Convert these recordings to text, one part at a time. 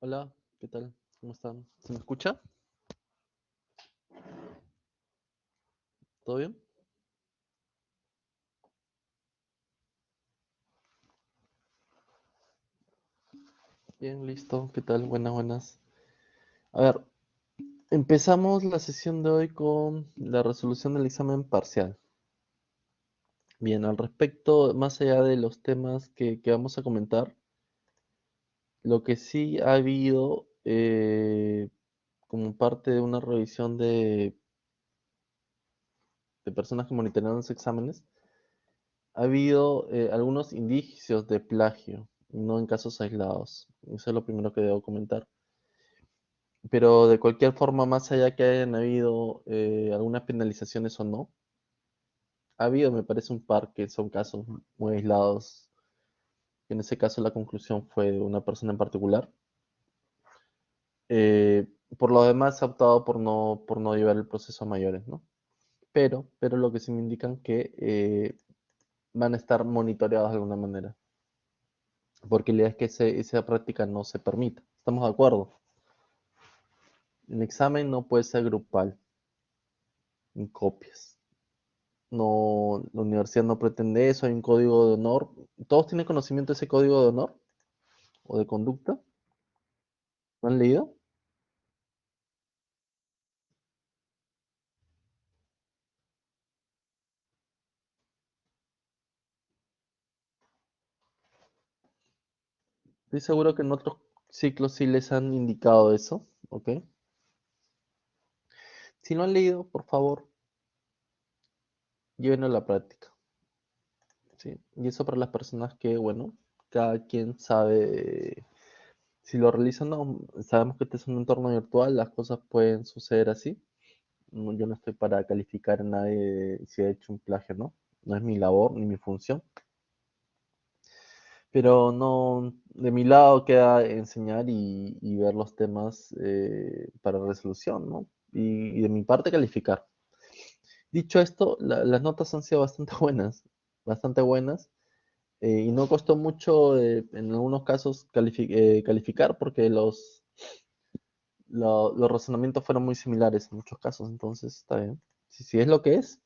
Hola, ¿qué tal? ¿Cómo están? ¿Se me escucha? ¿Todo bien? Bien, listo. ¿Qué tal? Buenas, buenas. A ver, empezamos la sesión de hoy con la resolución del examen parcial. Bien, al respecto, más allá de los temas que vamos a comentar, lo que sí ha habido como parte de una revisión de personas que monitorearon los exámenes, ha habido algunos indicios de plagio, no en casos aislados. Eso es lo primero que debo comentar. Pero de cualquier forma, más allá que hayan habido algunas penalizaciones o no, ha habido, me parece, un par que son casos muy aislados. En ese caso, la conclusión fue de una persona en particular. Eh, por lo demás, se ha optado por no llevar el proceso a mayores, ¿no? Pero lo que sí me indican que van a estar monitoreados de alguna manera, porque la idea es que esa práctica no se permita. ¿Estamos de acuerdo? El examen no puede ser grupal, en copias. No, la universidad no pretende eso, hay un código de honor. ¿Todos tienen conocimiento de ese código de honor o de conducta? ¿Lo han leído? Estoy seguro que en otros ciclos sí les han indicado eso, ¿ok? Si lo han leído, por favor, llévenlo a la práctica, ¿sí? Y eso para las personas que, bueno, cada quien sabe si lo realizan o no. Sabemos que este es un entorno virtual, las cosas pueden suceder así. Yo no estoy para calificar a nadie si ha hecho un plagio, ¿no? No es mi labor ni mi función. Pero no, de mi lado queda enseñar y ver los temas para resolución, ¿no? Y de mi parte calificar. Dicho esto, las notas han sido bastante buenas, y no costó mucho en algunos casos calificar porque los razonamientos fueron muy similares en muchos casos, entonces está bien. Si es lo que es,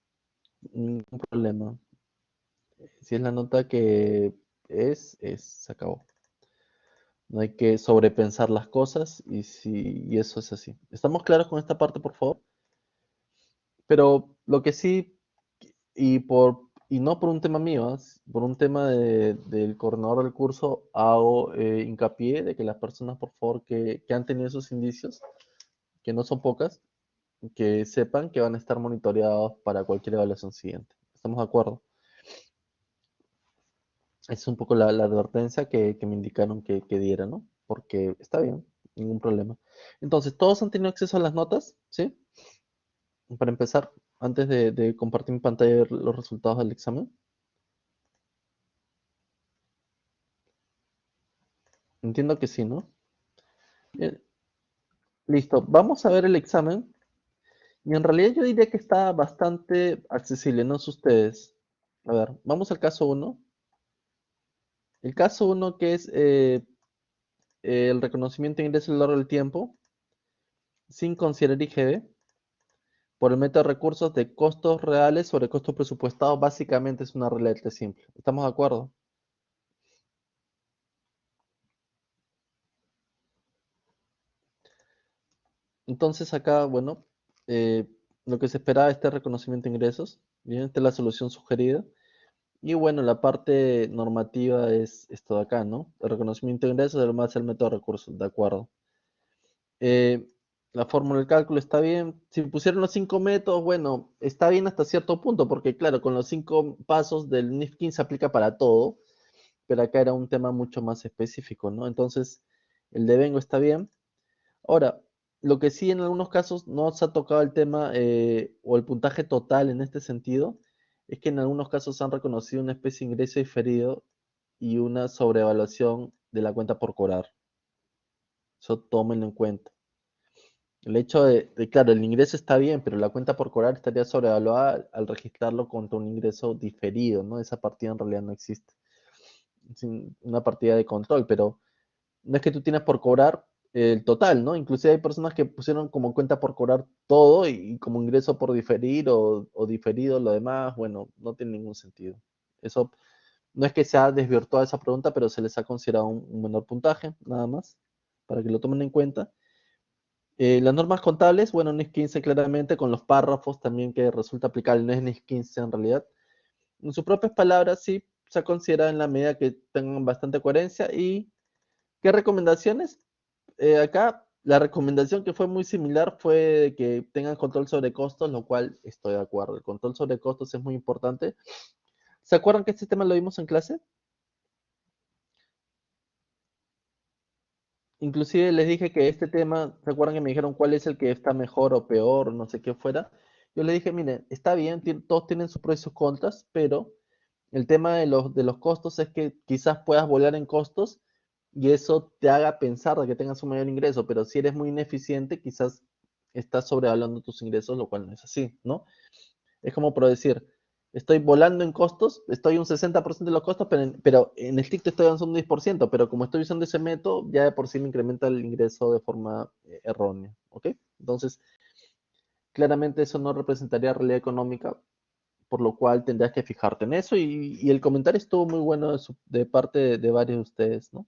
ningún problema. Si es la nota que se acabó. No hay que sobrepensar las cosas y eso es así. ¿Estamos claros con esta parte, por favor? Pero lo que sí, y no por un tema mío, por un tema del coordinador del curso, hago hincapié de que las personas, por favor, que han tenido esos indicios, que no son pocas, que sepan que van a estar monitoreados para cualquier evaluación siguiente. ¿Estamos de acuerdo? Es un poco la advertencia que me indicaron que diera, ¿no? Porque está bien, ningún problema. Entonces, ¿todos han tenido acceso a las notas? ¿Sí? Para empezar, antes de compartir mi pantalla y ver los resultados del examen. Entiendo que sí, ¿no? Bien, listo, vamos a ver el examen. Y en realidad yo diría que está bastante accesible, no sé ustedes. A ver, vamos al caso uno. El caso uno que es el reconocimiento de ingresos a lo largo del tiempo, sin considerar IGB, por el método de recursos de costos reales sobre costos presupuestados, básicamente es una regla de tres simple. ¿Estamos de acuerdo? Entonces acá, bueno, eh, lo que se esperaba este reconocimiento de ingresos, bien, esta es la solución sugerida. Y bueno, la parte normativa es esto de acá, ¿no? El reconocimiento de ingresos es más el método de recursos, de acuerdo. Eh, la fórmula del cálculo está bien. Si pusieron los cinco métodos, bueno, está bien hasta cierto punto, porque claro, con los cinco pasos del NIF 15 se aplica para todo, pero acá era un tema mucho más específico, ¿no? Entonces, el devengo está bien. Ahora, lo que sí en algunos casos no se ha tocado el tema o el puntaje total en este sentido, es que en algunos casos han reconocido una especie de ingreso diferido y una sobrevaluación de la cuenta por cobrar. Eso tómenlo en cuenta. El hecho claro, el ingreso está bien, pero la cuenta por cobrar estaría sobrevaluada al registrarlo contra un ingreso diferido, ¿no? Esa partida en realidad no existe. Es una partida de control, pero no es que tú tienes por cobrar el total, ¿no? Inclusive hay personas que pusieron como cuenta por cobrar todo y como ingreso por diferir o diferido lo demás, bueno, no tiene ningún sentido. Eso no es que se ha desvirtuado esa pregunta, pero se les ha considerado un menor puntaje, nada más, para que lo tomen en cuenta. Las normas contables, bueno, NIS 15 claramente, con los párrafos también que resulta aplicable, no es NIS 15 en realidad. En sus propias palabras, sí se considera en la medida que tengan bastante coherencia. ¿Y qué recomendaciones? Acá la recomendación que fue muy similar fue que tengan control sobre costos, lo cual estoy de acuerdo. El control sobre costos es muy importante. ¿Se acuerdan que este tema lo vimos en clase? Inclusive les dije que este tema, ¿se acuerdan que me dijeron cuál es el que está mejor o peor, no sé qué fuera? Yo les dije, miren, está bien, todos tienen sus pros y sus contras, pero el tema de los costos es que quizás puedas volar en costos y eso te haga pensar de que tengas un mayor ingreso, pero si eres muy ineficiente, quizás estás sobrevalorando tus ingresos, lo cual no es así, ¿no? Es como por decir, estoy volando en costos, estoy un 60% de los costos, pero en el TIC estoy avanzando un 10%, pero como estoy usando ese método, ya de por sí me incrementa el ingreso de forma errónea, ¿ok? Entonces, claramente eso no representaría realidad económica, por lo cual tendrías que fijarte en eso y el comentario estuvo muy bueno de parte de varios de ustedes, ¿no?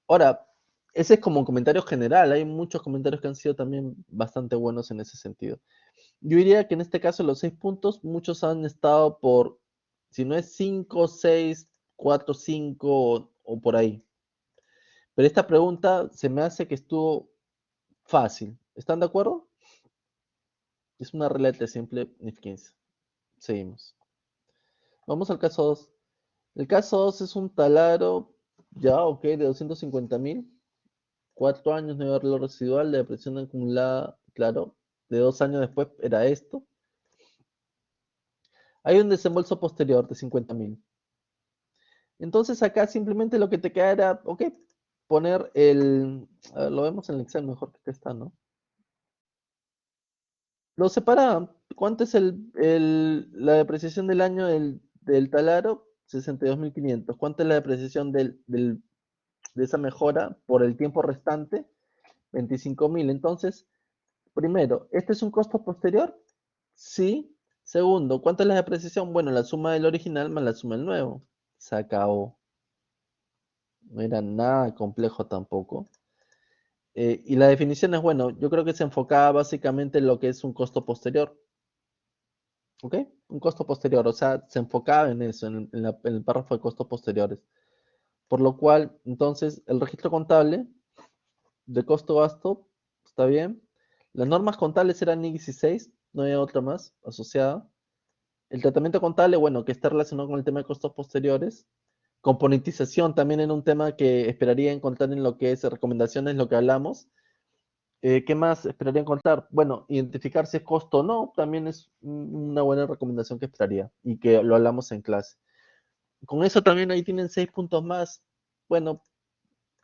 Ahora, ese es como un comentario general, hay muchos comentarios que han sido también bastante buenos en ese sentido. Yo diría que en este caso los 6 puntos, muchos han estado por, si no es 5, 6, 4, 5 o por ahí. Pero esta pregunta se me hace que estuvo fácil. ¿Están de acuerdo? Es una relate simple, NIF 15. Seguimos. Vamos al caso 2. El caso 2 es un taladro, ya, ok, de 250.000. 4 años, nuevo reloj residual de depresión acumulada, claro. De 2 años después era esto. Hay un desembolso posterior de 50.000. Entonces acá simplemente lo que te queda era, ok, poner a ver, lo vemos en el Excel mejor que acá está, ¿no? Lo separa, ¿cuánto es la depreciación del año del taladro? 62.500. ¿Cuánto es la depreciación de esa mejora por el tiempo restante? 25.000. Entonces, primero, ¿este es un costo posterior? Sí. Segundo, ¿cuánto es la depreciación? Bueno, la suma del original más la suma del nuevo. Se acabó. No era nada complejo tampoco. Y la definición es, bueno, yo creo que se enfocaba básicamente en lo que es un costo posterior, ¿ok? Un costo posterior, o sea, se enfocaba en eso, en el párrafo de costos posteriores. Por lo cual, entonces, el registro contable de costo-gasto, está bien. Las normas contables eran I 16, no hay otra más asociada. El tratamiento contable, bueno, que está relacionado con el tema de costos posteriores. Componentización también era un tema que esperaría encontrar en lo que es recomendaciones, lo que hablamos. ¿Qué más esperaría encontrar? Bueno, identificar si es costo o no, también es una buena recomendación que esperaría y que lo hablamos en clase. Con eso también ahí tienen 6 puntos más. Bueno,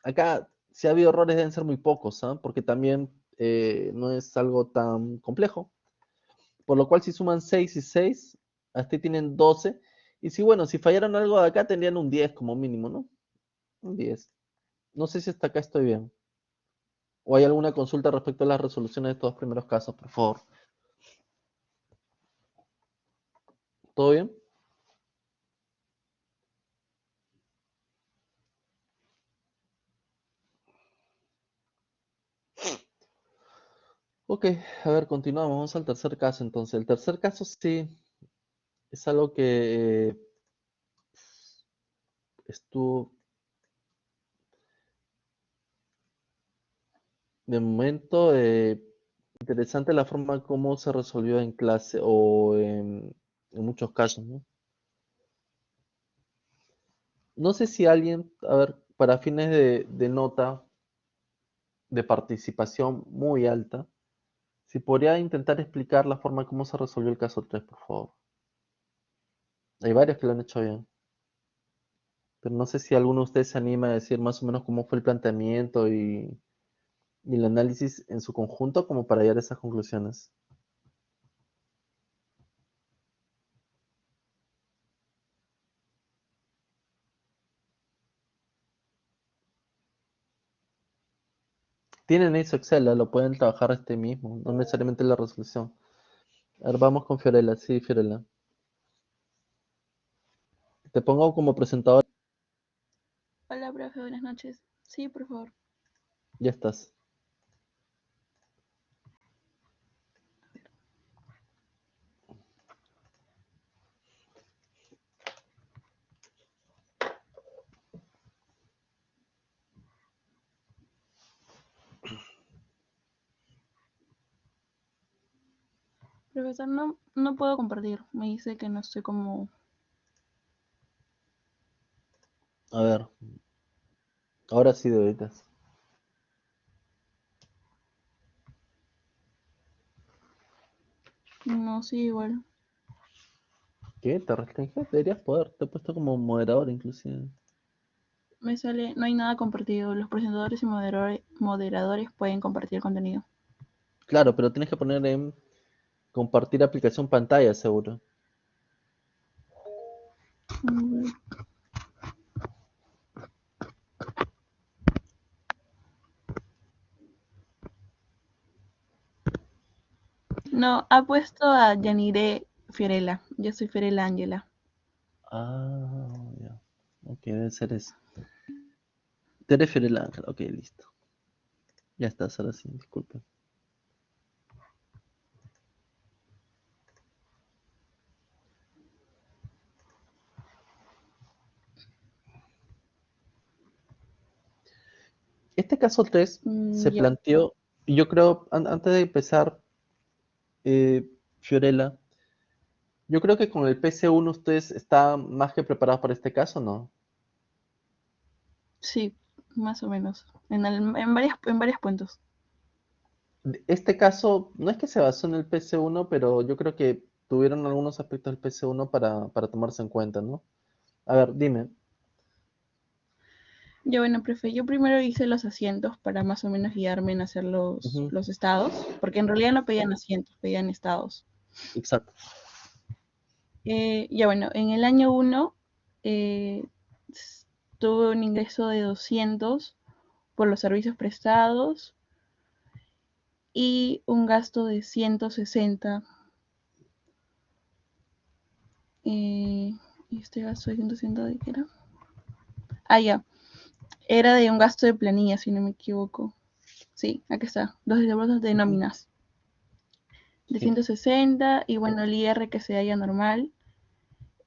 acá si ha habido errores deben ser muy pocos, ¿ah? Porque también no es algo tan complejo. Por lo cual si suman 6 y 6, hasta ahí tienen 12. Y si bueno, si fallaron algo de acá tendrían un 10 como mínimo, ¿no? Un 10. No sé si hasta acá estoy bien. ¿O hay alguna consulta respecto a las resoluciones de estos primeros casos, por favor? ¿Todo bien? Ok, a ver, continuamos. Vamos al tercer caso entonces. El tercer caso sí es algo que estuvo de momento interesante la forma como se resolvió en clase o en muchos casos, ¿no? No sé si alguien, a ver, para fines de nota de participación muy alta, si podría intentar explicar la forma como se resolvió el caso 3, por favor. Hay varios que lo han hecho bien, pero no sé si alguno de ustedes se anima a decir más o menos cómo fue el planteamiento y el análisis en su conjunto como para llegar a esas conclusiones. Tienen eso Excel, lo pueden trabajar este mismo, no necesariamente la resolución. A ver, vamos con Fiorella, sí, Fiorella. Te pongo como presentador, Hola, profe, buenas noches. Sí, por favor. ya estás. Profesor, no puedo compartir. Me dice que no estoy como... A ver, ahora sí de veritas. No, sí, igual. ¿Qué? ¿Te restringe? Deberías poder, te he puesto como moderador inclusive. Me sale, no hay nada compartido. Los presentadores y moderadores pueden compartir contenido. Claro, pero tienes que poner en compartir aplicación pantalla, seguro. Mm, No, ha puesto a Yanire Fiorella. Yo soy Fiorella Ángela. Ah, ya. Ok, debe ser eso. Te refieres el ángel. Ok, listo. Ya estás, ahora sí, disculpe. Este caso 3 se Ya. planteó, y yo creo, antes de empezar, Fiorella, yo creo que con el PC1 ustedes están más que preparados para este caso, ¿no? Sí, más o menos. En varios puntos. Este caso no es que se basó en el PC1, pero yo creo que tuvieron algunos aspectos del PC1 para tomarse en cuenta, ¿no? A ver, dime. Ya bueno, profe, yo primero hice los asientos para más o menos guiarme en hacer Ujú, los estados, porque en realidad no pedían asientos, pedían estados. exacto. Ya bueno, en el año 1 tuve un ingreso de 200 por los servicios prestados y un gasto de 160. ¿Y este gasto de 160 de qué era? Ah, ya, era de un gasto de planilla, si no me equivoco. Sí, aquí está, los desembolsos de Ujú, nóminas de sí. 160 y bueno, el IR que se haya normal,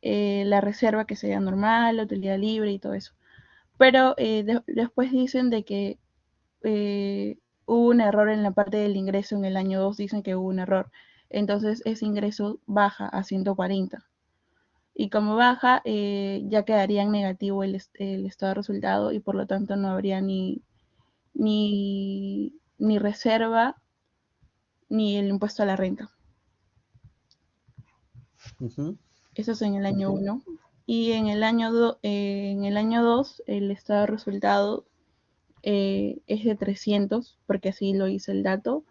la reserva que se haya normal, la utilidad libre y todo eso. Pero después dicen de que hubo un error en la parte del ingreso en el año 2, dicen que hubo un error. Entonces ese ingreso baja a 140. Y como baja, ya quedaría en negativo el estado de resultado y por lo tanto no habría ni reserva ni el impuesto a la renta. Ujú, Eso es en el año ok. 1. Y en el año 2 el estado de resultado es de 300, porque así lo hice el dato.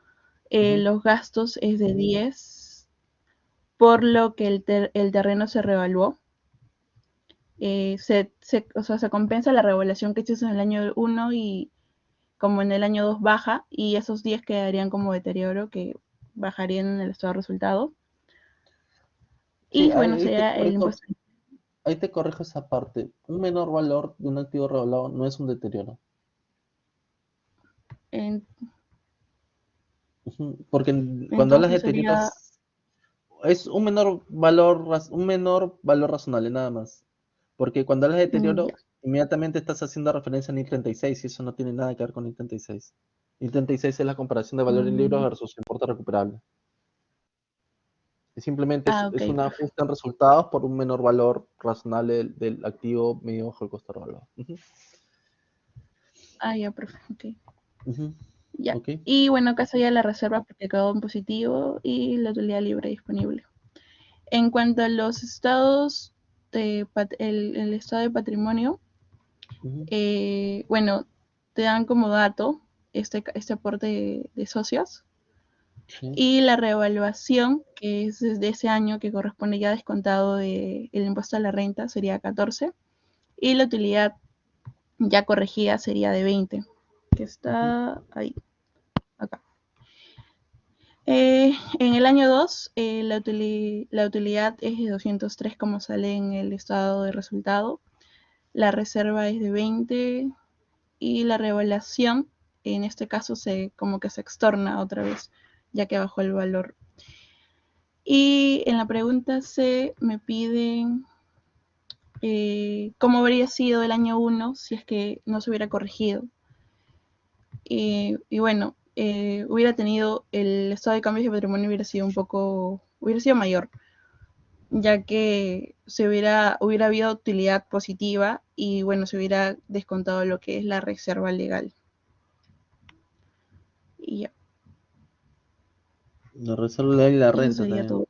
Ujú, Los gastos es de 10, por lo que el terreno se revaluó. O sea, se compensa la revaluación que hiciste en el año 1 y como en el año 2 baja, y esos 10 quedarían como deterioro que bajarían en el estado de resultado. Sí, Y bueno, sería el impuesto. ahí te corrijo esa parte. Un menor valor de un activo revalorado no es un deterioro. En, Ujú, porque cuando hablas de entonces sería, deterioros es un menor valor, un menor valor razonable, nada más. Porque cuando hablas de ya. deterioro, inmediatamente estás haciendo referencia a NIL 36 y eso no tiene nada que ver con NIL 36. NIL 36 es la comparación de valor en libros Mm, versus importe recuperable. Y simplemente ok, es un profe. ajuste en resultados por un menor valor razonable del activo medido bajo el costo de valor. Ujú, Ya, profe, ok. ujú, Ya. ok. Y bueno, acá sería la reserva porque quedó en positivo y la utilidad libre disponible. En cuanto a los estados el estado de patrimonio, Ujú, bueno, te dan como dato este aporte de socios sí, y la reevaluación, que es desde ese año que corresponde ya descontado del impuesto a la renta, sería 14 y la utilidad ya corregida sería de 20, que ujú, está ahí. En el año 2, la utilidad es de 203 como sale en el estado de resultado. La reserva es de 20 y la revelación, en este caso, como que se extorna otra vez, ya que bajó el valor. Y en la pregunta C me piden cómo habría sido el año 1 si es que no se hubiera corregido. Y bueno, hubiera tenido el estado de cambios de patrimonio hubiera sido mayor, ya que hubiera habido utilidad positiva y bueno, se hubiera descontado lo que es la reserva legal. Y ya, La reserva legal y la eso renta sería también. todo.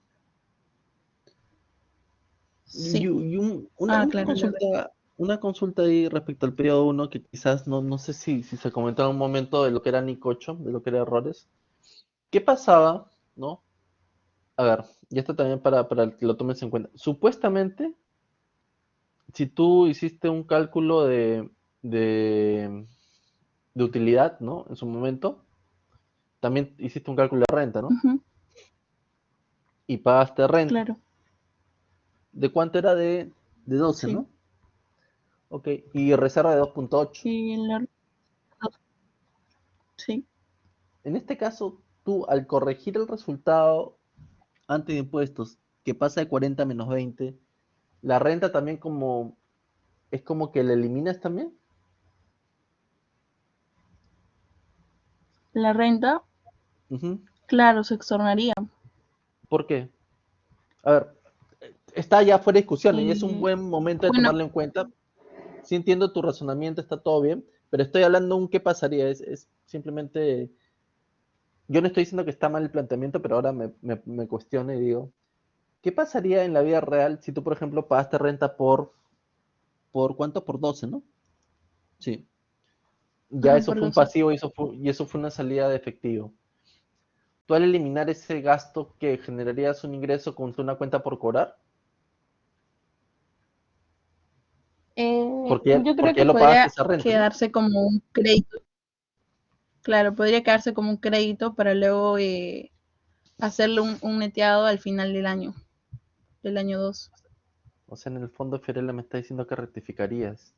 Sí. Una, Ah, una claro, la renta. consulta, una consulta ahí respecto al periodo uno que quizás no sé si se comentó en un momento de lo que era Nicocho, de lo que era errores. ¿Qué pasaba, no? A ver, y esto también para que lo tomes en cuenta. Supuestamente, si tú hiciste un cálculo de, de utilidad, ¿no? En su momento, también hiciste un cálculo de renta, ¿no? Ujú, Y pagaste renta. claro, ¿De cuánto era? De 12, sí. ¿no? Ok, y reserva de 2.8. Y la, sí. En este caso, tú al corregir el resultado antes de impuestos, que pasa de 40 menos 20, la renta también es como que la eliminas también. La renta, Ujú. claro, se extornaría. ¿Por qué? A ver, está ya fuera de discusión y es un Eh, buen momento de bueno, tomarlo en cuenta. Sí entiendo tu razonamiento, está todo bien, pero estoy hablando de un qué pasaría, es simplemente, yo no estoy diciendo que está mal el planteamiento, pero ahora me cuestiono y digo, ¿qué pasaría en la vida real si tú, por ejemplo, pagaste renta por cuánto? Por 12, ¿no? Sí. Ya ajá, eso por fue un 12. pasivo y eso fue una salida de efectivo. Tú al eliminar ese gasto que generarías un ingreso con una cuenta por cobrar, Yo creo porque ya que lo pagaste podría esa renta, ¿no? quedarse como un crédito. Claro, podría quedarse como un crédito para luego hacerle un neteado al final del año 2. O sea, en el fondo Fiorella me está diciendo que rectificarías.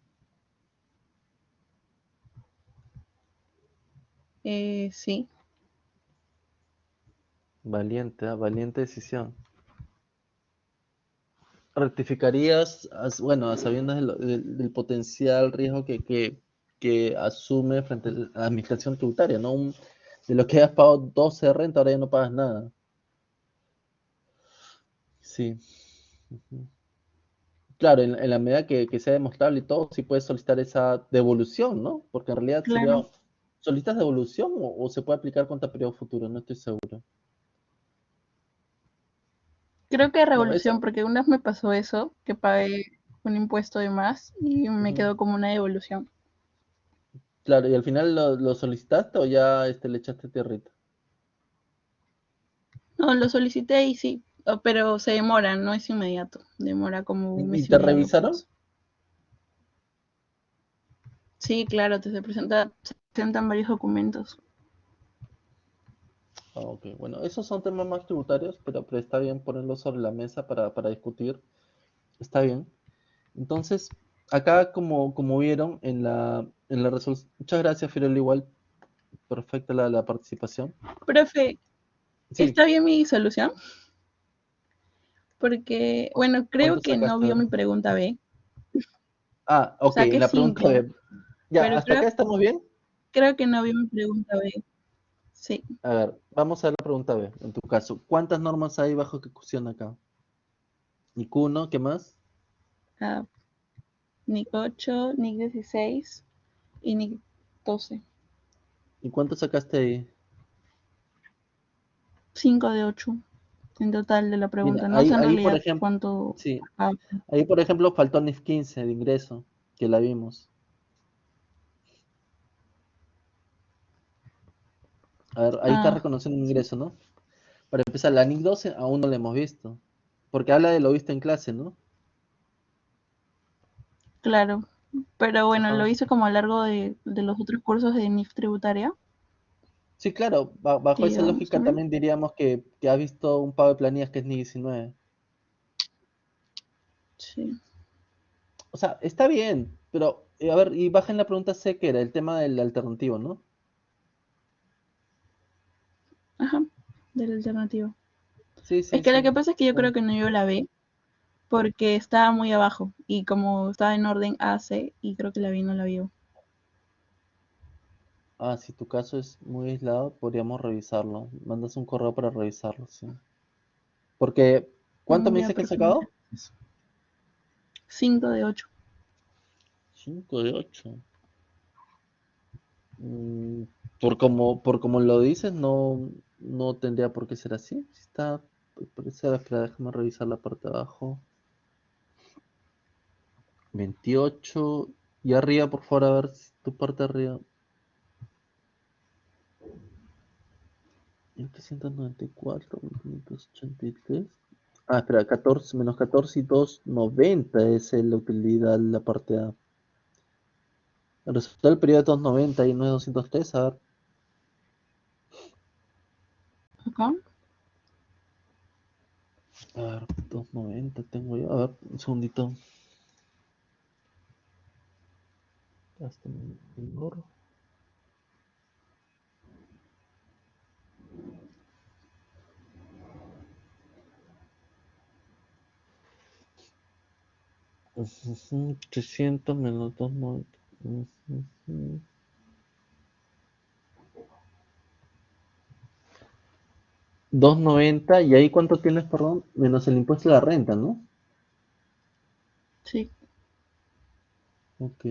Sí, Valiente, ¿eh? Valiente decisión. ¿Rectificarías, bueno, a sabiendas del potencial riesgo que asume frente a la administración tributaria, ¿no? De lo que has pagado 12 de renta, ahora ya no pagas nada. Sí. Ujú. Claro, en la medida que sea demostrable y todo, sí puedes solicitar esa devolución, ¿no? Porque en realidad sería, claro. ¿solicitas devolución o se puede aplicar contra periodo futuro? No estoy seguro. Creo que No, revolución, esa. porque una vez me pasó eso, que pagué un impuesto de más y me Ujú. quedó como una devolución. Claro, ¿y al final lo solicitaste o ya le echaste tierrita? No, lo solicité y sí, pero se demora, no es inmediato, demora como un ¿Y mes y te medio revisaron? aprox. Sí, claro, se presentan varios documentos. Ah, ok, bueno, esos son temas más tributarios, pero está bien ponerlos sobre la mesa para discutir. Está bien. Entonces, acá como vieron en la resolución, muchas gracias, Firel, igual, perfecta la participación. Profe, Sí, ¿está bien mi solución? Porque, bueno, creo ¿cuánto que no sacaste? A vio ver. mi pregunta B. Ah, ok, en Saqué la pregunta 5, de... Ya, pero ¿hasta acá estamos bien? creo que no vio mi pregunta B. Sí. A ver, vamos a ver la pregunta B, en tu caso. ¿Cuántas normas hay bajo ejecución acá? NIC 1, ¿qué más? Ah, NIC 8, NIC 16 y NIC 12. ¿Y cuánto sacaste ahí? 5 de 8 en total de la Mira, pregunta. No sé ahí, en ahí por realidad ejemplo, cuánto. sí, Ah, ahí por ejemplo faltó NIF 15 de ingreso, que la vimos. A ver, ahí está ah, reconociendo un sí, ingreso, ¿no? Para empezar, la NIC 12 aún no la hemos visto, porque habla de lo visto en clase, ¿no? claro. Pero bueno, Ajá. lo hice como a lo largo de los otros cursos de NIF tributaria. Sí, claro, bajo esa Digamos lógica también. también diríamos que ha visto un pago de planillas que es ni 19. Sí. O sea, está bien, pero a ver, y baja en la pregunta C, que era el tema del alternativo, ¿no? Ajá, del alternativo. Sí, Es sí, que lo que sí. pasa es que yo Ah, creo que no vio la B porque estaba muy abajo y como estaba en orden A, C y creo que la B no la vio. si tu caso es muy aislado, podríamos revisarlo. Mandas un correo para revisarlo, sí. Porque, ¿cuánto me Ya, dice que has profe, muchas sacado? gracias. 5 de 8. 5 de 8. Por como lo dices, no tendría por qué ser así. Si está, espera, déjame revisar la parte de abajo. 28. Y arriba, por favor, a ver si tu parte de arriba. 1394, 1583. Espera, 14 menos 14 y 290 es la utilidad, la parte A. El resultado del periodo es 290 y no es 203. A ver, Acá. 290 tengo yo. A ver, un segundito. Hasta el gorro. Ujú, 300 menos 290. Ujú. 290, y ahí cuánto tienes, perdón, menos el impuesto de la renta, ¿no? Sí. Ok.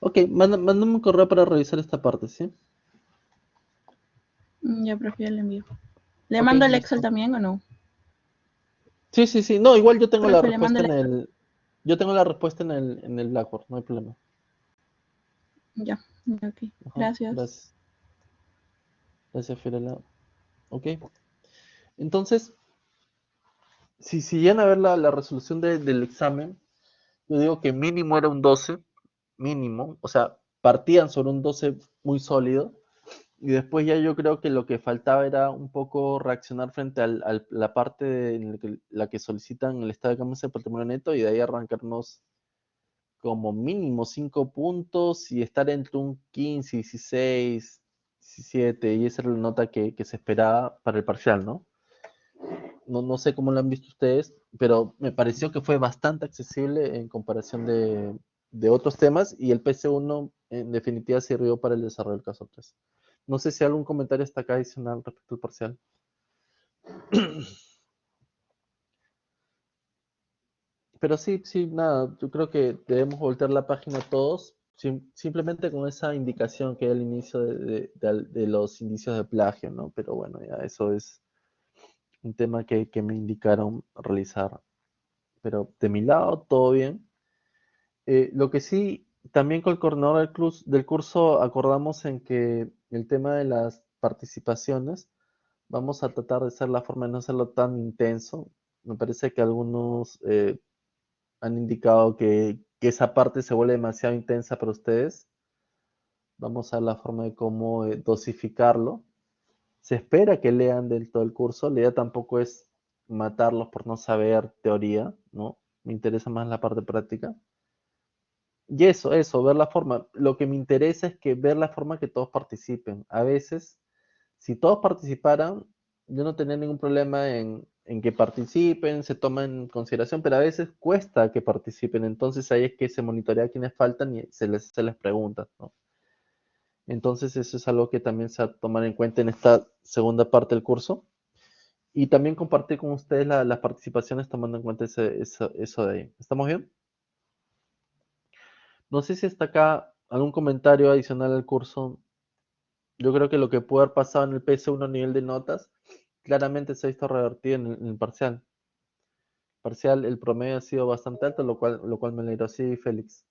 Ok, mándame un correo para revisar esta parte, ¿sí? Ya, profe, ya le envío. ¿Le Ok, mando el Excel listo. también o no? Sí, sí, sí. No, igual yo tengo la Profe, le mando respuesta el en Excel. el. Yo tengo la respuesta en el Blackboard, no hay problema. Ya, ya, ok. Ajá, Gracias. gracias. Gracias, Fiorella. Ok. Entonces, si llegan a ver la resolución del examen, yo digo que mínimo era un 12, mínimo. O sea, partían sobre un 12 muy sólido. Y después ya yo creo que lo que faltaba era un poco reaccionar frente a la parte en la que solicitan el estado de cambio de patrimonio neto, y de ahí arrancarnos como mínimo 5 puntos y estar entre un 15, 16, 17, y esa era la nota que se esperaba para el parcial, ¿no? No sé cómo lo han visto ustedes, pero me pareció que fue bastante accesible en comparación de otros temas, y el PC1 en definitiva sirvió para el desarrollo del caso 3. No sé si hay algún comentario hasta acá adicional respecto al parcial. Pero sí, sí, nada, yo creo que debemos voltear la página todos, simplemente con esa indicación que hay al inicio de los indicios de plagio, ¿no? Pero bueno, ya eso es un tema que me indicaron realizar. Pero de mi lado, todo bien. Lo que sí, también con el coordinador del curso acordamos en que el tema de las participaciones, vamos a tratar de hacer la forma de no hacerlo tan intenso. Me parece que algunos han indicado que esa parte se vuelve demasiado intensa para ustedes. Vamos a ver la forma de cómo dosificarlo. Se espera que lean del todo el curso. La idea tampoco es matarlos por no saber teoría, ¿no? Me interesa más la parte práctica. Y eso, ver la forma. Lo que me interesa es que ver la forma que todos participen. A veces, si todos participaran, yo no tenía ningún problema en que participen, se tomen en consideración, pero a veces cuesta que participen. Entonces ahí es que se monitorea quiénes faltan y se les pregunta, ¿no? Entonces eso es algo que también se va a tomar en cuenta en esta segunda parte del curso. Y también compartir con ustedes las participaciones tomando en cuenta eso de ahí. ¿Estamos bien? No sé si está acá algún comentario adicional al curso. Yo creo que lo que pudo haber pasado en el PS1 a nivel de notas, claramente se ha visto revertido en el parcial. Parcial, el promedio ha sido bastante alto, lo cual me alegró. Sí, Félix.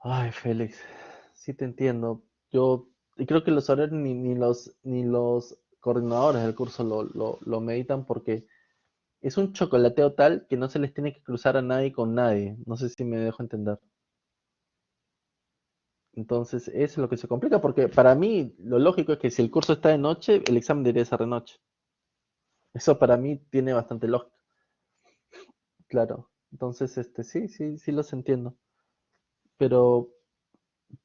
Ay, Félix, sí te entiendo. Y creo que los horarios ni los coordinadores del curso lo meditan porque es un chocolateo tal que no se les tiene que cruzar a nadie con nadie. No sé si me dejo entender. Entonces, eso es lo que se complica porque para mí lo lógico es que si el curso está de noche, el examen debería ser de noche. Eso para mí tiene bastante lógica, claro. Entonces, sí, sí, sí los entiendo. Pero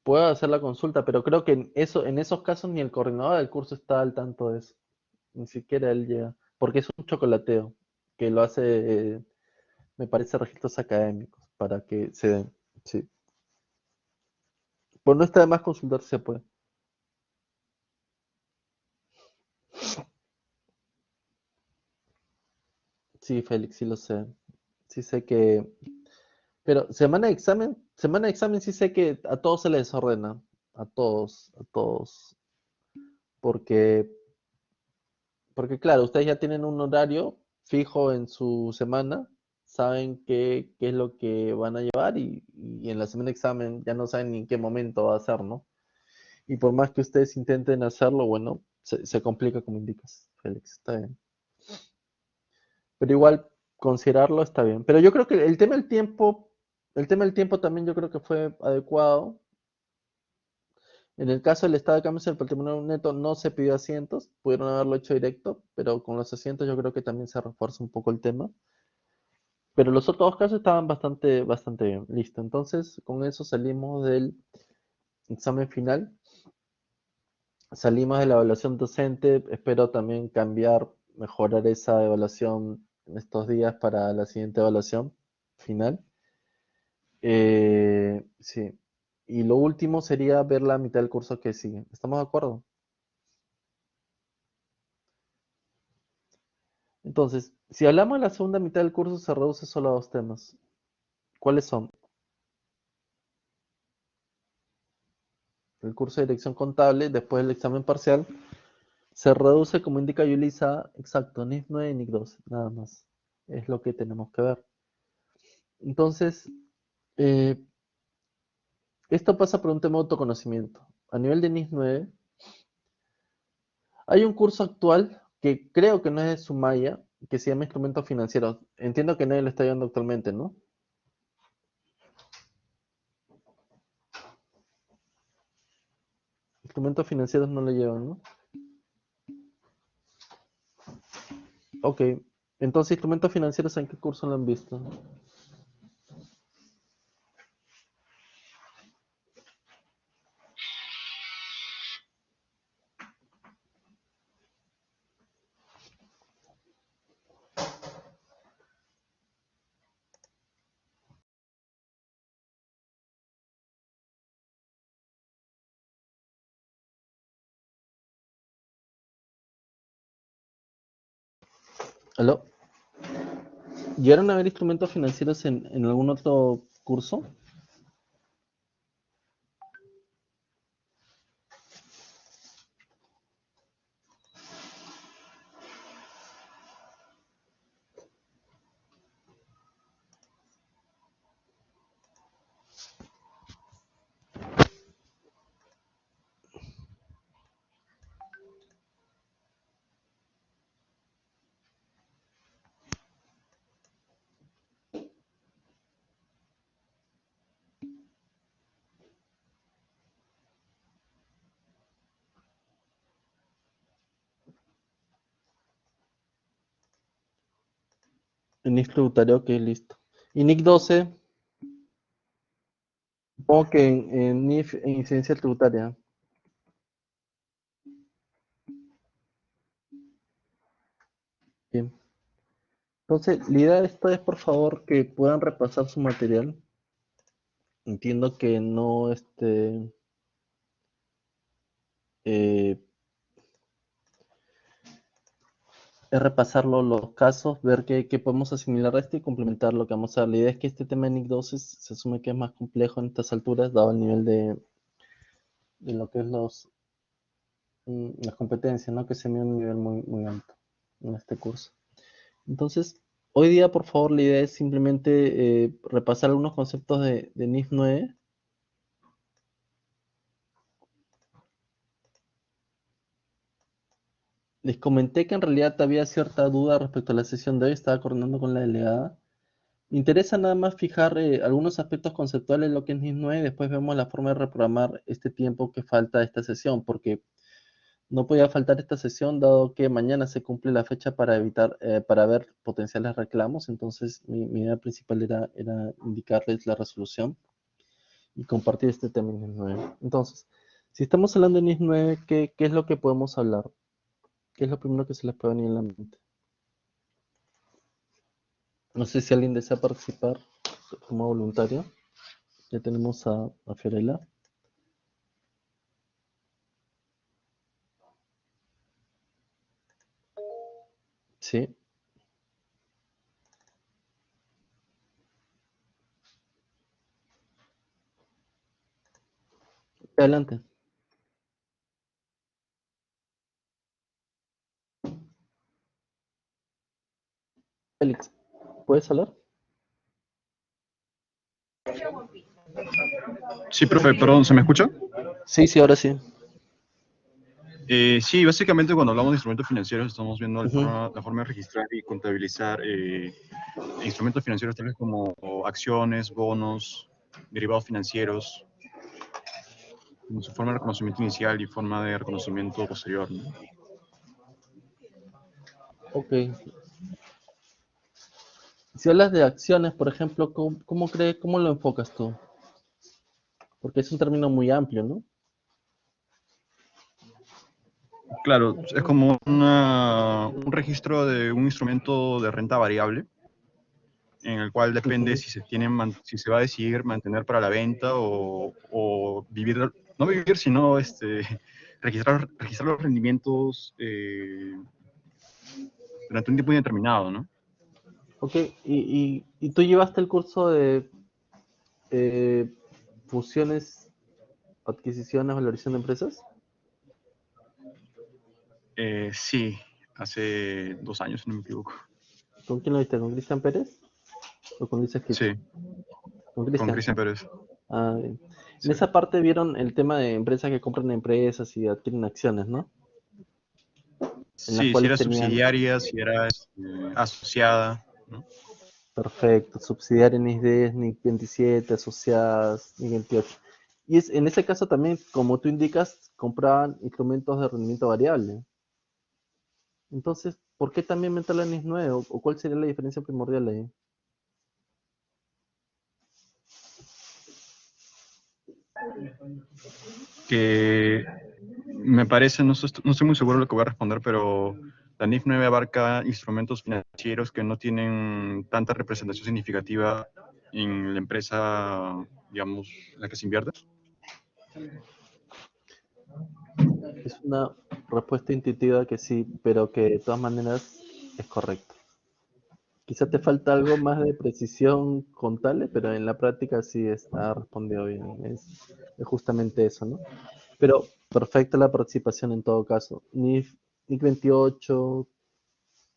puedo hacer la consulta, pero creo que en esos casos ni el coordinador del curso está al tanto de eso. Ni siquiera él llega. Porque es un chocolateo que lo hace, me parece, registros académicos para que se den. Sí. Pues no está de más consultar si se puede. Sí, Félix, sí lo sé. Sí sé que. Pero semana de examen sí sé que a todos se les desordena. A todos, a todos. Porque Porque claro, ustedes ya tienen un horario fijo en su semana, saben qué es lo que van a llevar y en la semana de examen ya no saben ni en qué momento va a ser, ¿no? Y por más que ustedes intenten hacerlo, bueno, se complica como indicas, Félix, está bien. Pero igual, considerarlo está bien. Pero yo creo que el tema del tiempo también yo creo que fue adecuado. En el caso del estado de cambios del patrimonio neto no se pidió asientos, pudieron haberlo hecho directo, pero con los asientos yo creo que también se refuerza un poco el tema. Pero los otros dos casos estaban bastante, bastante bien. Listo. Entonces, con eso salimos del examen final. Salimos de la evaluación docente. Espero también cambiar, mejorar esa evaluación en estos días para la siguiente evaluación final. Sí. Y lo último sería ver la mitad del curso que sigue. ¿Estamos de acuerdo? Entonces, si hablamos de la segunda mitad del curso, se reduce solo a dos temas. ¿Cuáles son? El curso de dirección contable, después del examen parcial. Se reduce, como indica Yulisa, exacto, NIF 9 y NIC 2, nada más. Es lo que tenemos que ver. Entonces, eh, esto pasa por un tema de autoconocimiento. A nivel de NIF 9, hay un curso actual que creo que no es de Sumaya, que se llama Instrumentos Financieros. Entiendo que nadie lo está llevando actualmente, ¿no? Instrumentos Financieros no lo llevan, ¿no? Ok. Entonces, Instrumentos Financieros, ¿en qué curso lo han visto? ¿Aló? ¿Llegaron a ver instrumentos financieros en algún otro curso? En NIF tributario, ok, listo. Y NIC 12, supongo que en NIF, en incidencia tributaria. Bien. Entonces, la idea de esto es, por favor, que puedan repasar su material. Entiendo que no, eh, es repasar los casos, ver qué podemos asimilar a esto y complementar lo que vamos a ver. La idea es que este tema de NIC 12 se asume que es más complejo en estas alturas, dado el nivel de lo que es las competencias, ¿no? Que se mide a un nivel muy, muy alto en este curso. Entonces, hoy día, por favor, la idea es simplemente repasar algunos conceptos de NIF 9 Les comenté que en realidad había cierta duda respecto a la sesión de hoy, estaba coordinando con la delegada. Me interesa nada más fijar algunos aspectos conceptuales de lo que es NIS 9 y después vemos la forma de reprogramar este tiempo que falta de esta sesión, porque no podía faltar esta sesión dado que mañana se cumple la fecha para evitar, para ver potenciales reclamos. Entonces mi idea principal era indicarles la resolución y compartir este tema en NIS 9. Entonces, si estamos hablando de NIS 9, ¿qué es lo que podemos hablar? ¿Qué es lo primero que se les puede venir en la mente? No sé si alguien desea participar como voluntario. Ya tenemos a Fiorella. Sí, adelante. Félix, ¿puedes hablar? Sí, profe, perdón, ¿se me escucha? Sí, sí, ahora sí. Sí, básicamente cuando hablamos de instrumentos financieros estamos viendo Ujú. la forma de registrar y contabilizar instrumentos financieros tales como acciones, bonos, derivados financieros, en su forma de reconocimiento inicial y forma de reconocimiento posterior, ¿no? Ok. Si hablas de acciones, por ejemplo, cómo lo enfocas tú? Porque es un término muy amplio, ¿no? Claro, es como un registro de un instrumento de renta variable en el cual depende Ujú. si si se va a decidir mantener para la venta o vivir, no vivir, sino registrar los rendimientos durante un tiempo indeterminado, ¿no? Ok, y tú llevaste el curso de eh, fusiones, adquisiciones, valorización de empresas. Sí, hace 2 años, si no me equivoco. ¿Con quién lo viste? ¿Con Cristian Pérez o con Luis Esquich? Sí, Con con Cristian. Cristian Pérez. Ah, bien. En Sí. esa parte vieron el tema de empresas que compran empresas y adquieren acciones, ¿no? En las Sí, si cuales era tenían, subsidiaria, si era asociada, ¿no? perfecto, subsidiarias NIS 10, NIC 27, asociadas, NIC 28. Y en ese caso también, como tú indicas, compraban instrumentos de rendimiento variable. Entonces, ¿por qué también meterla en NIS 9? ¿O cuál sería la diferencia primordial ahí? Que me parece, no estoy muy seguro de lo que voy a responder, pero la NIF 9 abarca instrumentos financieros que no tienen tanta representación significativa en la empresa, digamos, en la que se invierte. Es una respuesta intuitiva que sí, pero que de todas maneras es correcta. Quizá te falta algo más de precisión contable, pero en la práctica sí está respondido bien. Es justamente eso, ¿no? Pero perfecta la participación en todo caso. NIF 28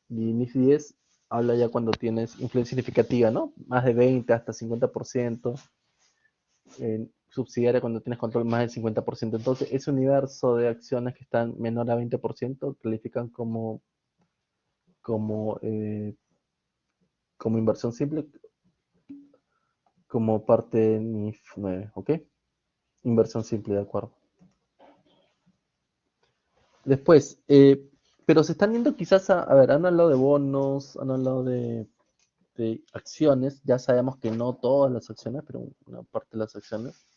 y NIF 10 habla ya cuando tienes influencia significativa, ¿no? Más de 20 hasta 50%. Subsidiaria cuando tienes control más del 50%. Entonces, ese universo de acciones que están menor a 20% califican como, eh, como inversión simple, como parte de NIF 9, ¿ok? Inversión simple, de acuerdo. Después, pero se están yendo quizás a ver, han hablado de bonos, han hablado de acciones, ya sabemos que no todas las acciones, pero una parte de las acciones.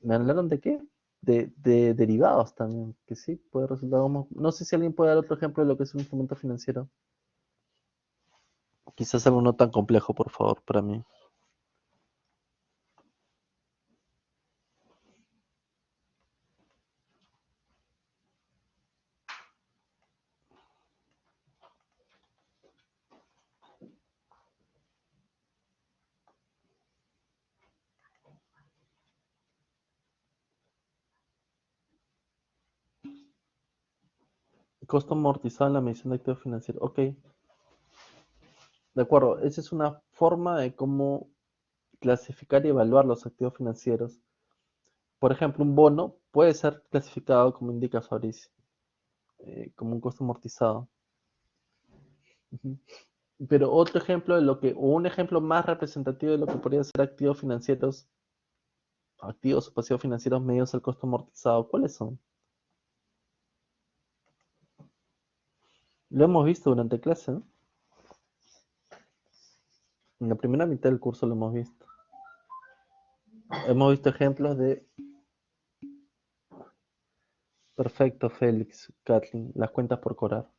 ¿Me hablaron de qué? De derivados también, que sí, puede resultar como... No sé si alguien puede dar otro ejemplo de lo que es un instrumento financiero. Quizás algo no tan complejo, por favor, para mí. Costo amortizado en la medición de activos financieros. Ok, de acuerdo. Esa es una forma de cómo clasificar y evaluar los activos financieros. Por ejemplo, un bono puede ser clasificado como indica Fabricio. como un costo amortizado. Ujú. Pero otro ejemplo de lo que, o un ejemplo más representativo de lo que podrían ser activos financieros, activos o pasivos financieros medios al costo amortizado, ¿cuáles son? Lo hemos visto durante clase, ¿no? En la primera mitad del curso lo hemos visto. Hemos visto ejemplos de, perfecto, Félix, Kathleen, las cuentas por cobrar.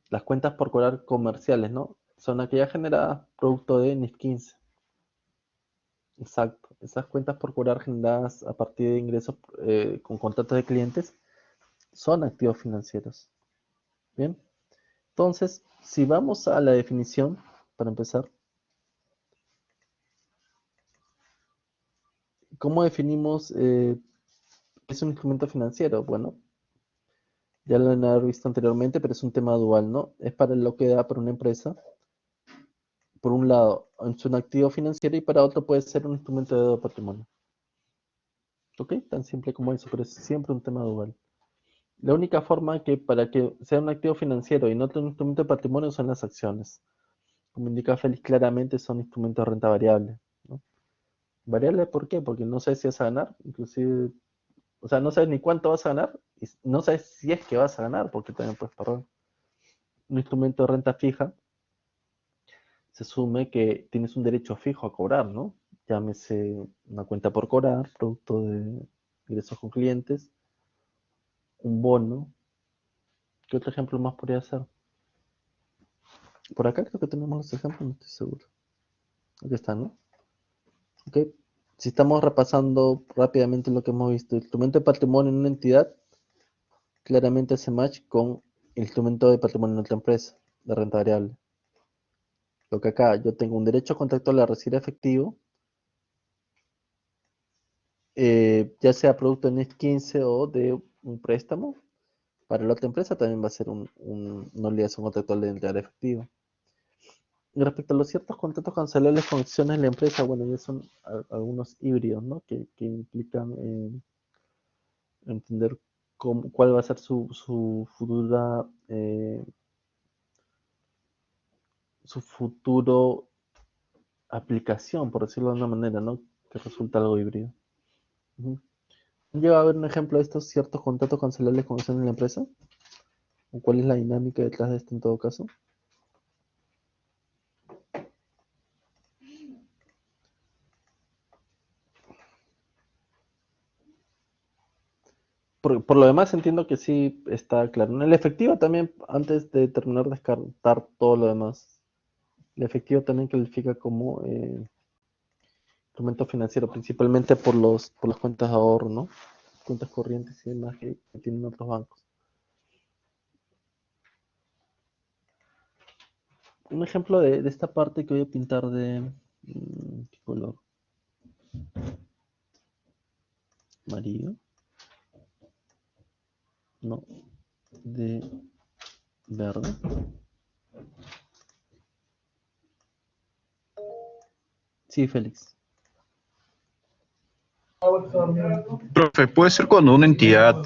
Las cuentas por cobrar comerciales, ¿no? Son aquellas generadas producto de NIF 15. Exacto. Esas cuentas por cobrar generadas a partir de ingresos con contratos de clientes son activos financieros. Bien. Entonces, si vamos a la definición, para empezar, ¿cómo definimos qué es un instrumento financiero? Bueno, ya lo han haber visto anteriormente, pero es un tema dual, ¿no? Es para lo que da para una empresa. Por un lado, es un activo financiero y para otro puede ser un instrumento de deuda patrimonio. ¿Ok? Tan simple como eso, pero es siempre un tema dual. La única forma que para que sea un activo financiero y no un instrumento de patrimonio son las acciones. Como indica Félix, claramente son instrumentos de renta variable, ¿no? ¿Variable por qué? Porque no sabes si vas a ganar, inclusive, o sea, no sabes ni cuánto vas a ganar y no sabes si es que vas a ganar, porque también puedes perder. Un instrumento de renta fija se asume que tienes un derecho fijo a cobrar, ¿no? Llámese una cuenta por cobrar, producto de ingresos con clientes, un bono. ¿Qué otro ejemplo más podría ser? Por acá creo que tenemos los ejemplos, no estoy seguro. Aquí están, ¿no? Ok. Si estamos repasando rápidamente lo que hemos visto, el instrumento de patrimonio en una entidad claramente hace match con el instrumento de patrimonio en otra empresa, de renta variable. Lo que acá yo tengo un derecho contractual a recibir efectivo, ya sea producto de NIF 15 o de un préstamo. Para la otra empresa también va a ser una obligación contractual de entregar efectivo. Y respecto a los ciertos contratos cancelables con acciones de la empresa, bueno, ya son algunos híbridos, ¿no? Que implican entender cuál va a ser su futura, su futuro aplicación, por decirlo de una manera, ¿no? Que resulta algo híbrido. Ujú. ¿Llega a haber un ejemplo de estos ciertos contratos cancelables con acciones de la empresa? ¿O cuál es la dinámica detrás de esto en todo caso? Por lo demás entiendo que sí está claro. En el efectivo también, antes de terminar de descartar todo lo demás, el efectivo también califica como instrumento financiero, principalmente por las cuentas de ahorro, ¿no? Cuentas corrientes y demás que tienen otros bancos. Un ejemplo de esta parte que voy a pintar de ¿qué color? Amarillo. No, de verde. Sí, Félix. Profe, puede ser cuando una entidad,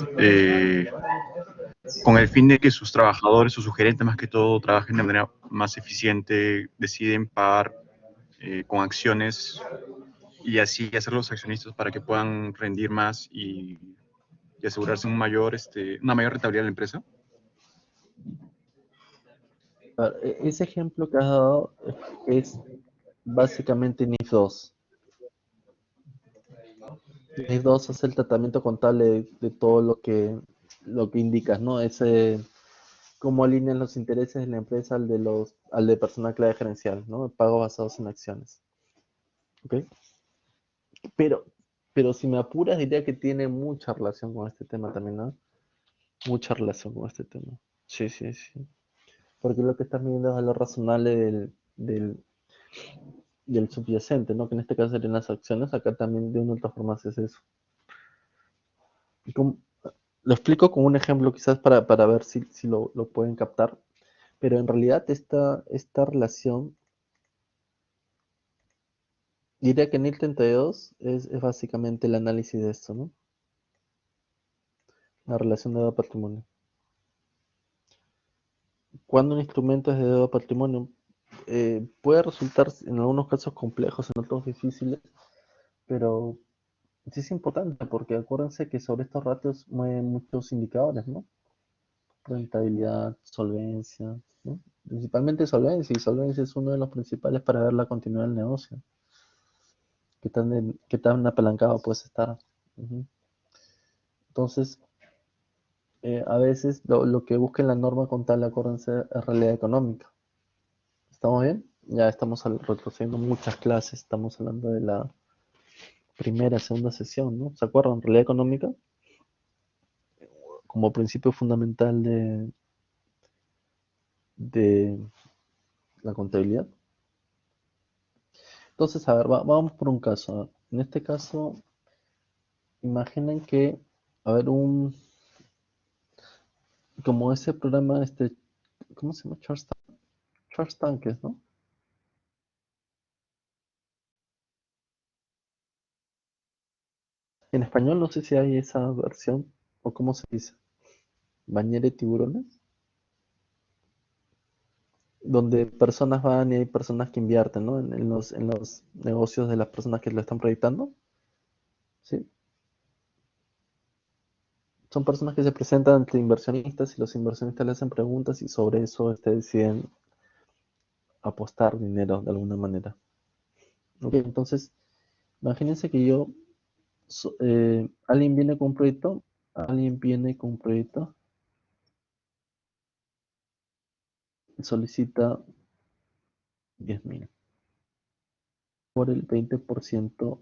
con el fin de que sus trabajadores, sus gerentes más que todo, trabajen de manera más eficiente, deciden pagar con acciones y así hacer los accionistas para que puedan rendir más y asegurarse una mayor rentabilidad de la empresa. A ver, ese ejemplo que has dado es básicamente NIF 2. NIF 2 es el tratamiento contable de todo lo que indicas, ¿no? Ese, cómo alinean los intereses de la empresa al de personal clave gerencial, ¿no? Pagos basados en acciones. ¿Ok? Pero, pero si me apuras, diría que tiene mucha relación con este tema también, ¿no? Mucha relación con este tema. Sí, sí, sí. Porque lo que estás midiendo es valor razonable del subyacente, ¿no? Que en este caso serían las acciones. Acá también de una u otra forma haces eso. Y lo explico con un ejemplo quizás para ver si lo pueden captar. Pero en realidad esta relación, diría que en el 32 es básicamente el análisis de esto, ¿no? La relación de deuda patrimonio. cuando un instrumento es de deuda patrimonio, puede resultar en algunos casos complejos, en otros difíciles, pero sí es importante porque acuérdense que sobre estos ratios mueven muchos indicadores, ¿no? Rentabilidad, solvencia, ¿no? Principalmente solvencia, y solvencia es uno de los principales para ver la continuidad del negocio. Qué tan apalancado puedes estar. Ujú. Entonces, a veces lo que busca en la norma contable, acuérdense, es realidad económica. ¿Estamos bien? Ya estamos retrocediendo muchas clases, estamos hablando de la primera, segunda sesión, ¿no? ¿Se acuerdan? Realidad económica como principio fundamental de la contabilidad. Entonces, a ver, vamos por un caso. En este caso, imaginen que, a ver, como ese programa, ¿cómo se llama? Charles Tanques, ¿no? En español no sé si hay esa versión, o cómo se dice, bañera de tiburones, donde personas van y hay personas que invierten, ¿no? En los negocios de las personas que lo están proyectando, ¿sí? Son personas que se presentan ante inversionistas y los inversionistas les hacen preguntas y sobre eso deciden apostar dinero de alguna manera. Ok, entonces, imagínense que alguien viene con un proyecto, y solicita 10.000 por el 20%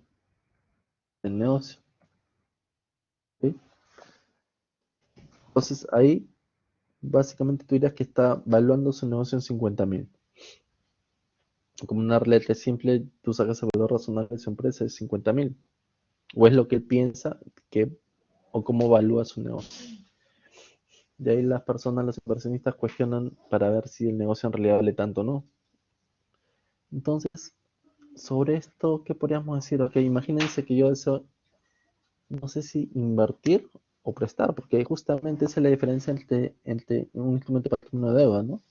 del negocio. ¿Ok? Entonces ahí básicamente tú dirías que está valuando su negocio en 50.000. Como una ruleta simple, tú sacas el valor razonable de su empresa de 50.000. O es lo que él piensa que, o cómo evalúa su negocio. De ahí las personas, los inversionistas cuestionan para ver si el negocio en realidad vale tanto o no. Entonces, sobre esto, ¿qué podríamos decir? Ok, imagínense que yo deseo, no sé si invertir o prestar, porque justamente esa es la diferencia entre un instrumento de patrimonio de deuda, ¿no?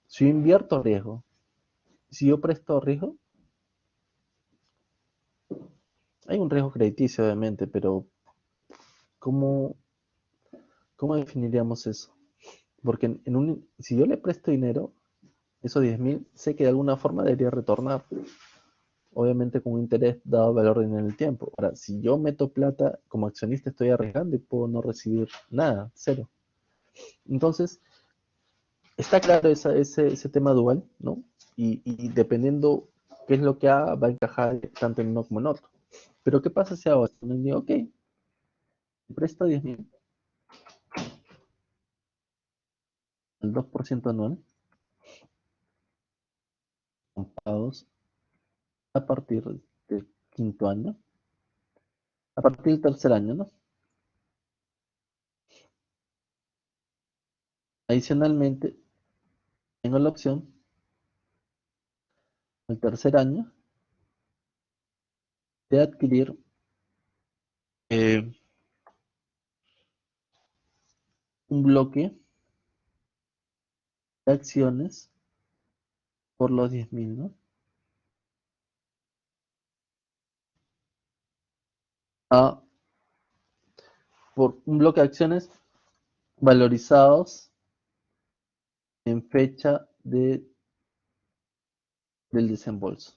Si yo invierto, riesgo. Si yo presto, riesgo. Hay un riesgo crediticio, obviamente, pero ¿cómo, cómo definiríamos eso? Porque si yo le presto dinero, esos 10.000, sé que de alguna forma debería retornar. Obviamente con un interés dado el valor en el tiempo. Ahora, si yo meto plata como accionista, estoy arriesgando y puedo no recibir nada, cero. Entonces, está claro ese tema dual, ¿no? Y dependiendo qué es lo que haga, va a encajar tanto en uno como en otro. Pero ¿qué pasa si hago esto? Me digo, ok, presto 10.000 al 2% anual, con pagos a partir del quinto año, a partir del tercer año, ¿no? Adicionalmente, tengo la opción, el tercer año, de adquirir eh, un bloque de acciones por los 10.000, ¿no? A, por un bloque de acciones valorizados en fecha del desembolso.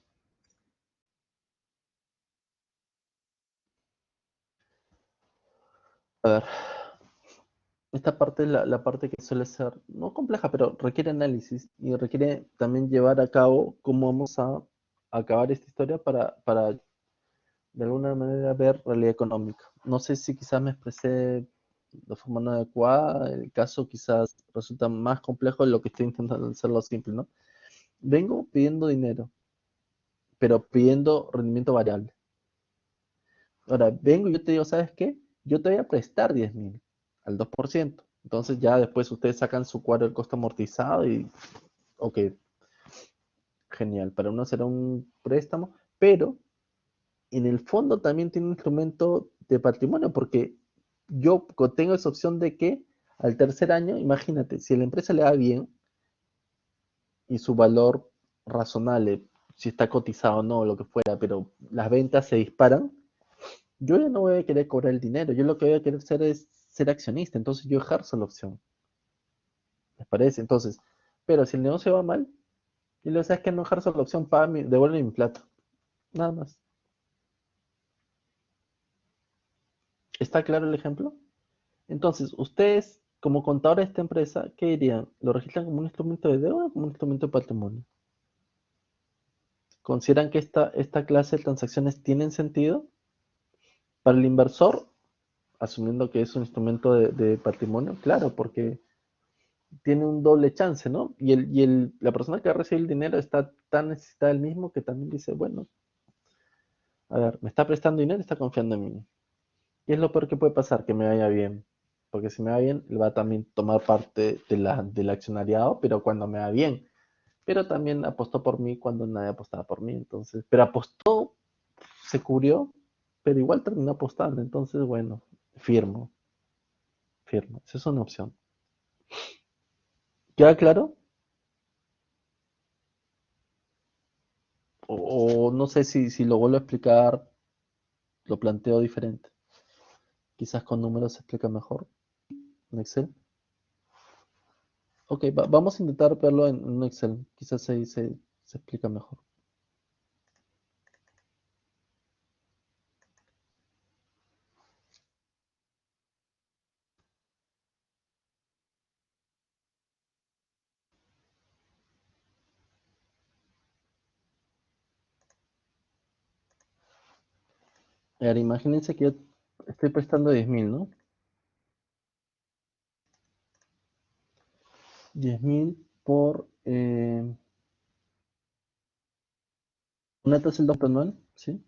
A ver, esta parte es la parte que suele ser, no compleja, pero requiere análisis y requiere también llevar a cabo cómo vamos a acabar esta historia para de alguna manera ver realidad económica. No sé si quizás me expresé de forma no adecuada, el caso quizás resulta más complejo de lo que estoy intentando hacerlo simple, ¿no? Vengo pidiendo dinero, pero pidiendo rendimiento variable. Ahora, vengo y yo te digo, ¿sabes qué? Yo te voy a prestar 10.000 al 2%. Entonces ya después ustedes sacan su cuadro del costo amortizado y, ok, genial, para uno será un préstamo, pero en el fondo también tiene un instrumento de patrimonio, porque yo tengo esa opción de que al tercer año, imagínate, si a la empresa le va bien, y su valor razonable, si está cotizado o no, lo que fuera, pero las ventas se disparan, yo ya no voy a querer cobrar el dinero, yo lo que voy a querer hacer es ser accionista, entonces yo ejerzo la opción, ¿les parece? Entonces, pero si el negocio va mal, y lo sabes que no ejerzo la opción, devuelve mi plata, nada más. ¿Está claro el ejemplo? Entonces, ustedes, como contadores de esta empresa, ¿qué dirían? ¿Lo registran como un instrumento de deuda o como un instrumento de patrimonio? ¿Consideran que esta clase de transacciones tienen sentido? Para el inversor, asumiendo que es un instrumento de patrimonio, claro, porque tiene un doble chance, ¿no? La persona que recibe el dinero está tan necesitada del mismo que también dice, bueno, a ver, me está prestando dinero y está confiando en mí. ¿Qué es lo peor que puede pasar? Que me vaya bien. Porque si me va bien, él va a también tomar parte del accionariado, pero cuando me va bien. Pero también apostó por mí cuando nadie apostaba por mí. Entonces, pero apostó, se cubrió, pero igual terminó apostando. Entonces, bueno, firmo, firmo. Esa es una opción. ¿Queda claro? O no sé si lo vuelvo a explicar, lo planteo diferente. Quizás con números se explica mejor en Excel. Ok, vamos a intentar verlo en un Excel. Quizás ahí se explica mejor. A ver, imagínense que yo estoy prestando 10.000, ¿no? 10.000 por una tasa del 2 anual, ¿sí?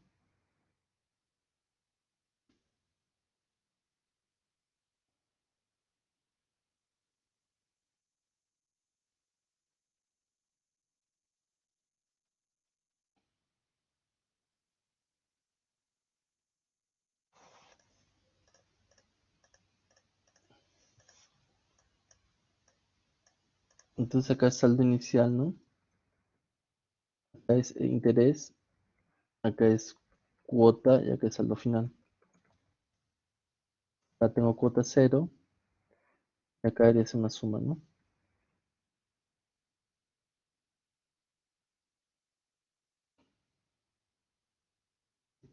Entonces acá es saldo inicial, ¿no? Acá es interés, acá es cuota y acá es saldo final. Acá tengo cuota cero y acá debería ser una suma, ¿no?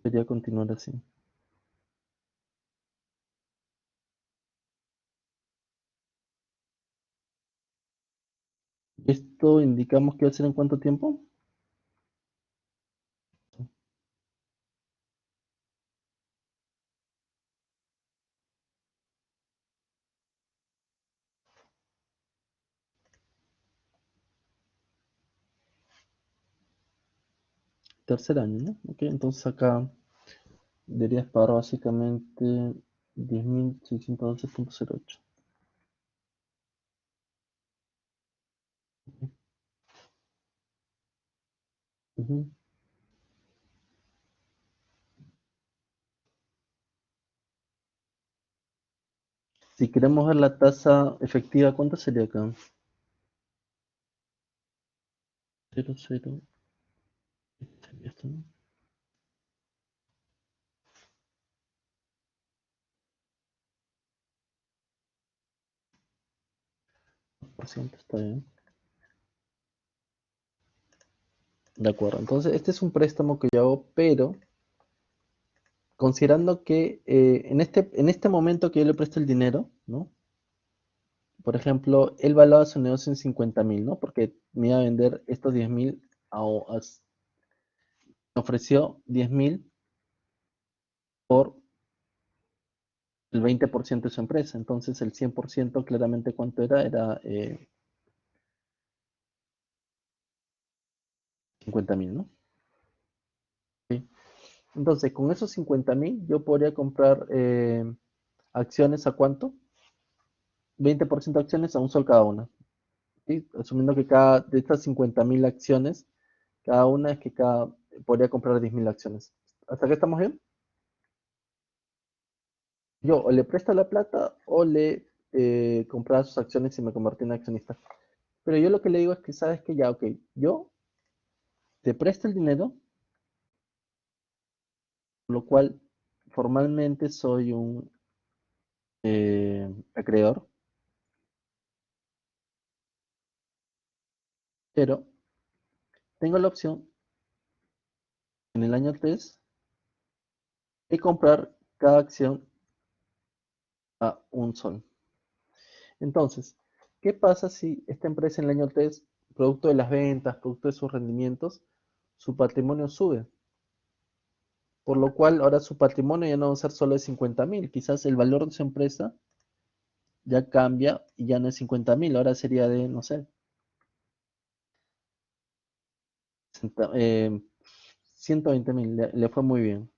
Debería continuar así. ¿Esto indicamos que va a ser en cuánto tiempo? Tercer año, ¿no? Ok, entonces acá deberías pagar básicamente 10.612.08. Ujú. Si queremos ver la tasa efectiva, ¿cuánto sería acá? 0,0. Esto, ¿no? Por ciento, está bien. De acuerdo. Entonces, este es un préstamo que yo hago, pero considerando que en este momento que yo le presto el dinero, ¿no? Por ejemplo, él valora su negocio en 50.000, ¿no? Porque me iba a vender estos 10.000, me ofreció 10.000 por el 20% de su empresa. Entonces, el 100% claramente, ¿cuánto era? Era 50.000, ¿no? Sí. Entonces, con esos 50.000, yo podría comprar acciones ¿a cuánto? 20% de acciones a un sol cada una. ¿Sí? Asumiendo que cada de estas 50.000 acciones, cada una es que podría comprar 10.000 acciones. ¿Hasta acá estamos bien? Yo o le presto la plata o le compraba sus acciones y me convertí en accionista. Pero yo lo que le digo es que, ¿sabes que ya, ok, yo te presto el dinero, por lo cual formalmente soy un acreedor, pero tengo la opción en el año 3 de comprar cada acción a un sol. Entonces, ¿qué pasa si esta empresa en el año 3, producto de las ventas, producto de sus rendimientos, su patrimonio sube? Por lo cual ahora su patrimonio ya no va a ser solo de 50.000, quizás el valor de su empresa ya cambia y ya no es 50.000, ahora sería de, no sé, 120.000, le fue muy bien,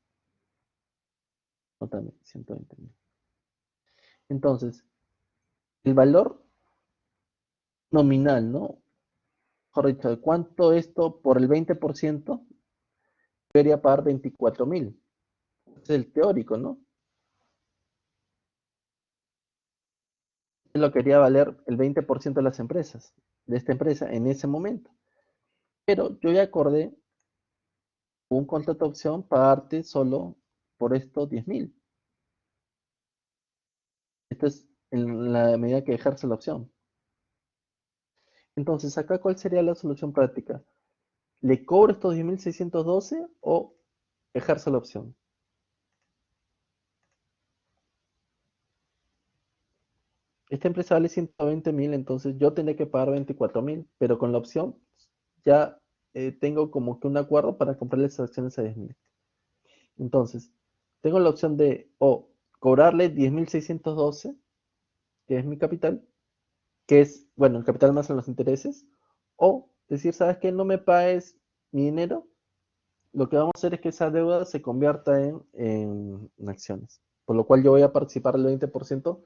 no también, 120.000. Entonces, el valor nominal, ¿no? Mejor dicho, de cuánto esto por el 20% debería pagar 24.000. Es el teórico, ¿no? Es lo que quería valer el 20% de las empresas, de esta empresa en ese momento. Pero yo ya acordé un contrato de opción pagarte solo por estos 10.000. Esto es en la medida que ejerce la opción. Entonces, acá, ¿cuál sería la solución práctica? ¿Le cobro estos 10.612 o ejerzo la opción? Esta empresa vale 120.000, entonces yo tendré que pagar 24.000, pero con la opción ya tengo como que un acuerdo para comprarle esas acciones a 10.000. Entonces, tengo la opción de o cobrarle 10.612, que es mi capital, que es, bueno, el capital más en los intereses, o decir, ¿sabes qué? No me pagues mi dinero, lo que vamos a hacer es que esa deuda se convierta en acciones, por lo cual yo voy a participar el 20%,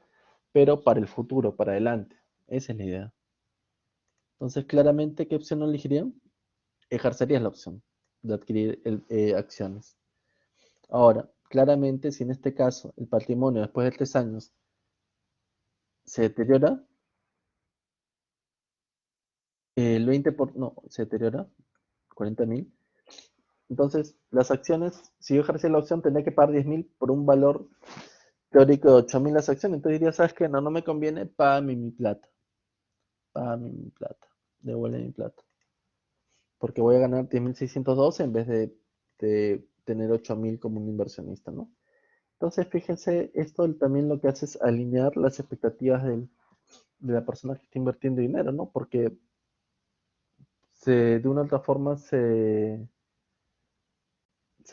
pero para el futuro, para adelante. Esa es la idea. Entonces, claramente, ¿qué opción elegirían? Ejercerías la opción de adquirir acciones. Ahora, claramente, si en este caso el patrimonio después de 3 años se deteriora, el 20%, no, se deteriora, 40.000. Entonces, las acciones, si yo ejerciera la opción, tendría que pagar 10.000 por un valor teórico de 8.000 las acciones. Entonces diría, ¿sabes qué? No, no me conviene, págame mi plata. Págame mi plata. Devuelve mi plata. Porque voy a ganar 10.612 en vez de tener 8.000 como un inversionista, ¿no? Entonces, fíjense, esto también lo que hace es alinear las expectativas de la persona que está invirtiendo dinero, ¿no? Porque de una u otra forma se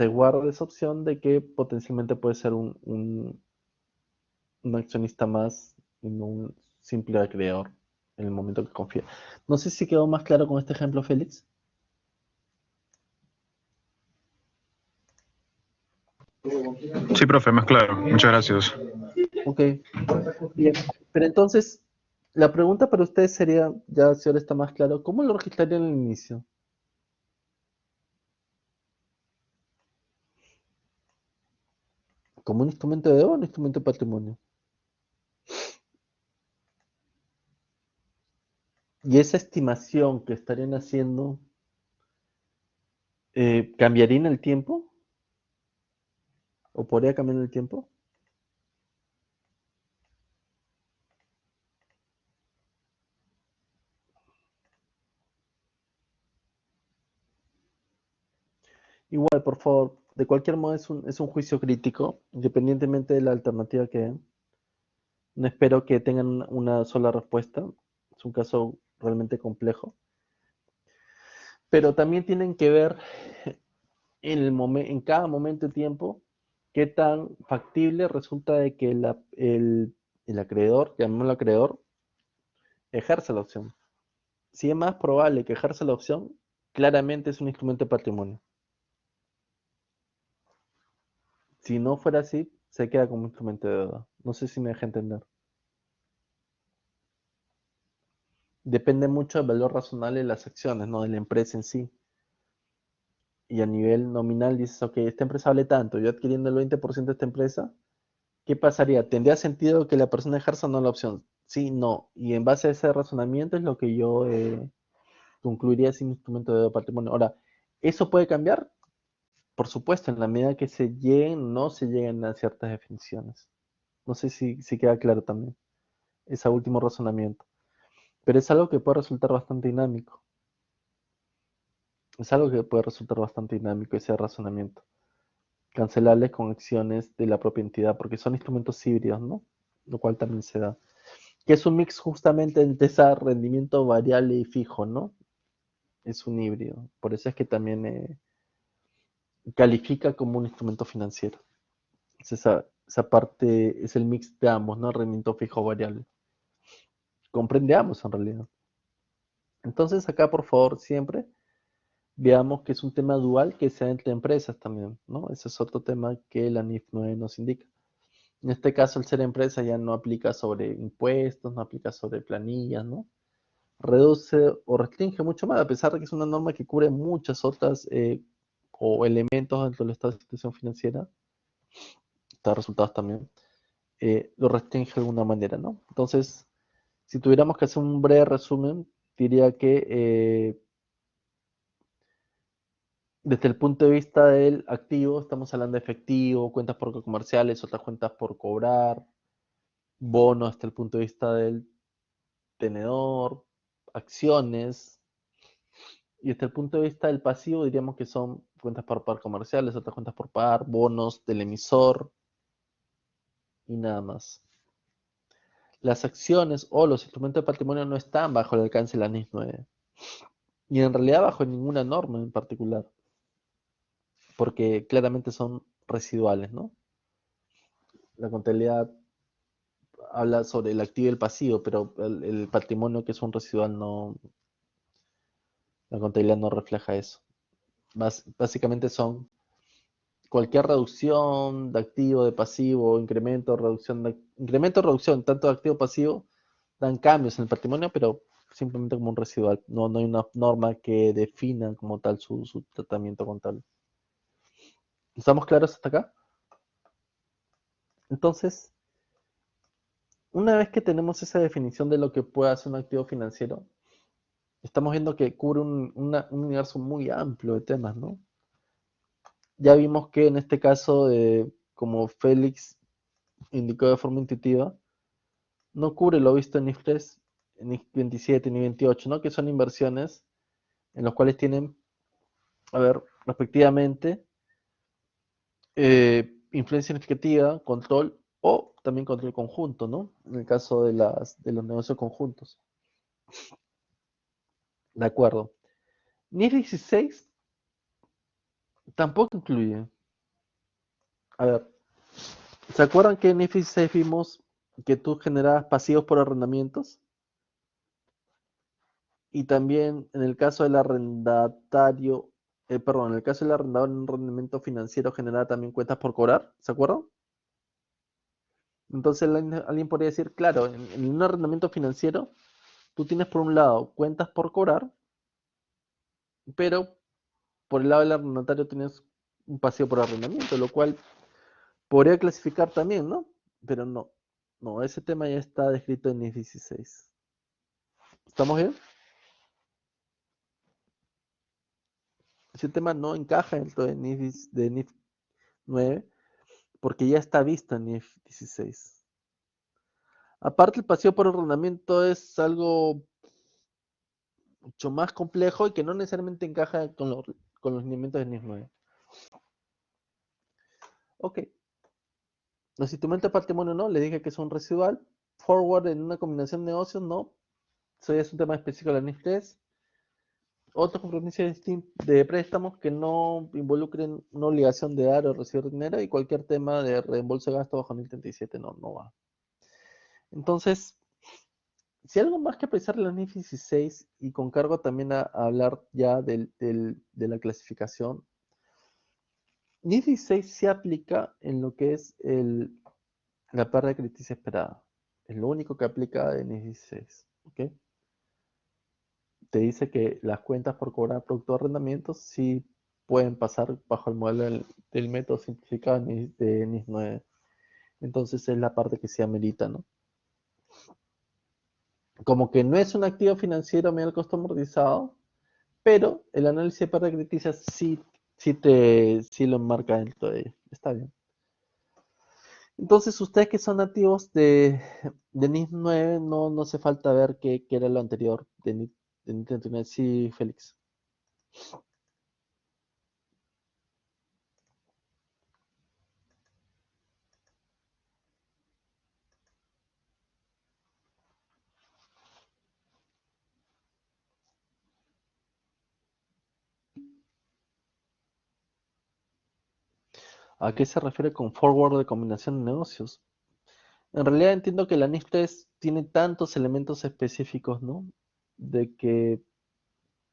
guarda esa opción de que potencialmente puede ser un accionista más y no un simple acreedor en el momento que confía. No sé si quedó más claro con este ejemplo, Félix. Sí, profe, más claro. Muchas gracias. Ok, bien. Pero entonces, la pregunta para ustedes sería, ya si ahora está más claro, ¿cómo lo registrarían al inicio? ¿Como un instrumento de deuda o un instrumento de patrimonio? Y esa estimación que estarían haciendo, ¿cambiaría en el tiempo? ¿O podría cambiar en el tiempo? Igual, por favor, de cualquier modo es un juicio crítico, independientemente de la alternativa que den. No espero que tengan una sola respuesta. Es un caso realmente complejo. Pero también tienen que ver en cada momento de tiempo qué tan factible resulta de que el acreedor, llamémoslo acreedor, ejerza la opción. Si es más probable que ejerza la opción, claramente es un instrumento de patrimonio. Si no fuera así, se queda como instrumento de deuda. No sé si me deja entender. Depende mucho del valor razonable de las acciones, no de la empresa en sí. Y a nivel nominal dices, ok, esta empresa vale tanto, yo adquiriendo el 20% de esta empresa, ¿qué pasaría? ¿Tendría sentido que la persona ejerza o no la opción? Sí, no. Y en base a ese razonamiento es lo que yo concluiría sin instrumento de patrimonio. Ahora, ¿eso puede cambiar? Por supuesto, en la medida que se lleguen, no se lleguen a ciertas definiciones. No sé si queda claro también ese último razonamiento. Pero es algo que puede resultar bastante dinámico. Es algo que puede resultar bastante dinámico ese razonamiento. Cancelables con acciones de la propia entidad, porque son instrumentos híbridos, ¿no? Lo cual también se da. Que es un mix justamente entre ese rendimiento variable y fijo, ¿no? Es un híbrido. Por eso es que también califica como un instrumento financiero. Es esa parte, es el mix de ambos, ¿no? Rendimiento fijo variable. Comprende ambos en realidad. Entonces acá, por favor, siempre veamos que es un tema dual que se da entre empresas también, ¿no? Ese es otro tema que la NIF 9 nos indica. En este caso, el ser empresa ya no aplica sobre impuestos, no aplica sobre planillas, ¿no? Reduce o restringe mucho más, a pesar de que es una norma que cubre muchas otras o elementos dentro del estado de institución financiera, está resultados también, lo restringe de alguna manera, ¿no? Entonces, si tuviéramos que hacer un breve resumen, diría que desde el punto de vista del activo, estamos hablando de efectivo, cuentas por comerciales, otras cuentas por cobrar, bonos desde el punto de vista del tenedor, acciones, y desde el punto de vista del pasivo diríamos que son cuentas por par comerciales, otras cuentas por par, bonos del emisor y nada más. Las acciones o los instrumentos de patrimonio no están bajo el alcance de la NIS 9, y en realidad bajo ninguna norma en particular, porque claramente son residuales, ¿no? La contabilidad habla sobre el activo y el pasivo, pero el patrimonio que es un residual no, la contabilidad no refleja eso. Básicamente son cualquier reducción de activo, de pasivo, incremento, reducción, tanto de activo pasivo, dan cambios en el patrimonio, pero simplemente como un residual. No hay una norma que defina como tal su tratamiento contable. ¿Estamos claros hasta acá? Entonces, una vez que tenemos esa definición de lo que puede hacer un activo financiero, estamos viendo que cubre un universo muy amplio de temas, ¿no? Ya vimos que en este caso, como Félix indicó de forma intuitiva, no cubre lo visto en IFRS, en IF 27 ni 28, ¿no? Que son inversiones en las cuales tienen, a ver, respectivamente, influencia significativa, control o también control conjunto, ¿no? En el caso de los negocios conjuntos. De acuerdo. NIF 16 tampoco incluye. A ver, ¿se acuerdan que en NIF 16 vimos que tú generabas pasivos por arrendamientos? Y también en el caso del arrendatario, perdón, en el caso del arrendador en un rendimiento financiero generaba también cuentas por cobrar, ¿se acuerdan? Entonces alguien podría decir, claro, en un arrendamiento financiero, tú tienes por un lado cuentas por cobrar, pero por el lado del arrendatario tienes un pasivo por arrendamiento, lo cual podría clasificar también, ¿no? Pero no, ese tema ya está descrito en NIF 16. ¿Estamos bien? Ese tema no encaja dentro de NIF 9 porque ya está visto en NIF 16. Aparte, el paseo por ordenamiento es algo mucho más complejo y que no necesariamente encaja con los lineamientos de NIF 9. Ok, los instrumentos de patrimonio no, le dije que son residual. Forward en una combinación de negocios no, eso ya es un tema específico de la NIF 3. Otros compromisos de préstamos que no involucren una obligación de dar o recibir dinero y cualquier tema de reembolso de gasto bajo 1037 no va. Entonces, si algo más que apreciar la NIF 16 y con cargo también a hablar ya de la clasificación, NIF 16 se aplica en lo que es la pérdida crediticia esperada. Es lo único que aplica de NIF 16. ¿Ok? Te dice que las cuentas por cobrar producto de arrendamientos sí pueden pasar bajo el modelo del método simplificado de NIF 9. Entonces es la parte que se amerita, ¿no? como que no es un activo financiero medio al costo amortizado, pero el análisis de pérdida crediticia sí lo enmarca dentro de ello. Está bien. Entonces, ustedes que son nativos de NIS 9, no hace falta ver qué era lo anterior de NIS 39. Sí, Félix. ¿A qué se refiere con forward de combinación de negocios? En realidad entiendo que la NIS 3 tiene tantos elementos específicos, ¿no? De que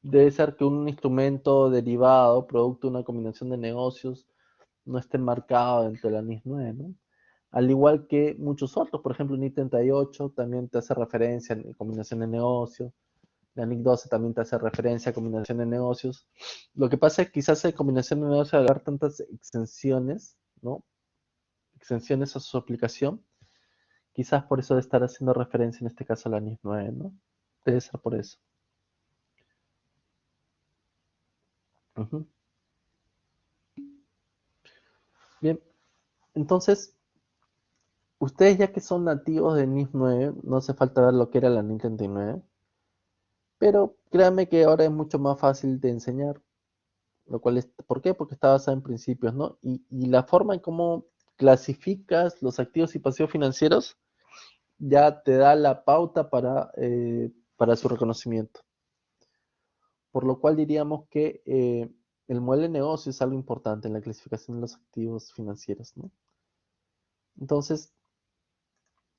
debe ser que un instrumento derivado, producto de una combinación de negocios, no esté marcado dentro de la NIS 9, ¿no? Al igual que muchos otros, por ejemplo, NIS 38 también te hace referencia a combinación de negocios, la NIC 12 también te hace referencia a combinación de negocios. Lo que pasa es que quizás en combinación de negocios al dar tantas extensiones, ¿no? Extensiones a su aplicación, quizás por eso de estar haciendo referencia en este caso a la NIS 9, ¿no? Debe ser por eso. Ujú. Bien, entonces, ustedes ya que son nativos de NIS 9, no hace falta ver lo que era la NIS 39, pero créanme que ahora es mucho más fácil de enseñar, lo cual es, ¿por qué? Porque está basada en principios, ¿no? Y la forma en cómo clasificas los activos y pasivos financieros ya te da la pauta para su reconocimiento. Por lo cual diríamos que el modelo de negocio es algo importante en la clasificación de los activos financieros, ¿no? Entonces,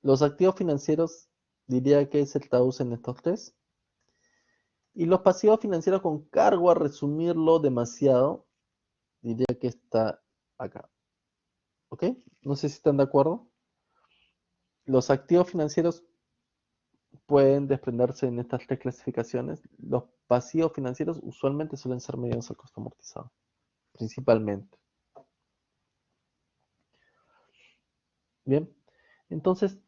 los activos financieros diría que se traducen en estos tres. Y los pasivos financieros con cargo a resumirlo demasiado, diría que está acá. ¿Ok? No sé si están de acuerdo. Los activos financieros pueden desprenderse en estas tres clasificaciones. Los pasivos financieros usualmente suelen ser medidos al costo amortizado, principalmente. Bien, entonces,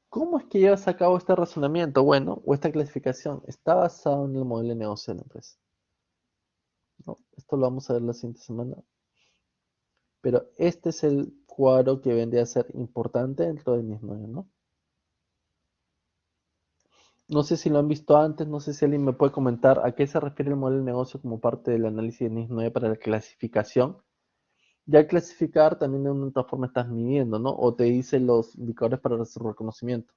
¿cómo es que llevas a cabo este razonamiento? Bueno, o esta clasificación está basado en el modelo de negocio de la empresa, ¿no? Esto lo vamos a ver la siguiente semana. Pero este es el cuadro que vendría a ser importante dentro de mis 9, ¿no? No sé si lo han visto antes, no sé si alguien me puede comentar a qué se refiere el modelo de negocio como parte del análisis de NIS 9 para la clasificación. Ya al clasificar también de una otra forma estás midiendo, ¿no? O te dice los indicadores para su reconocimiento.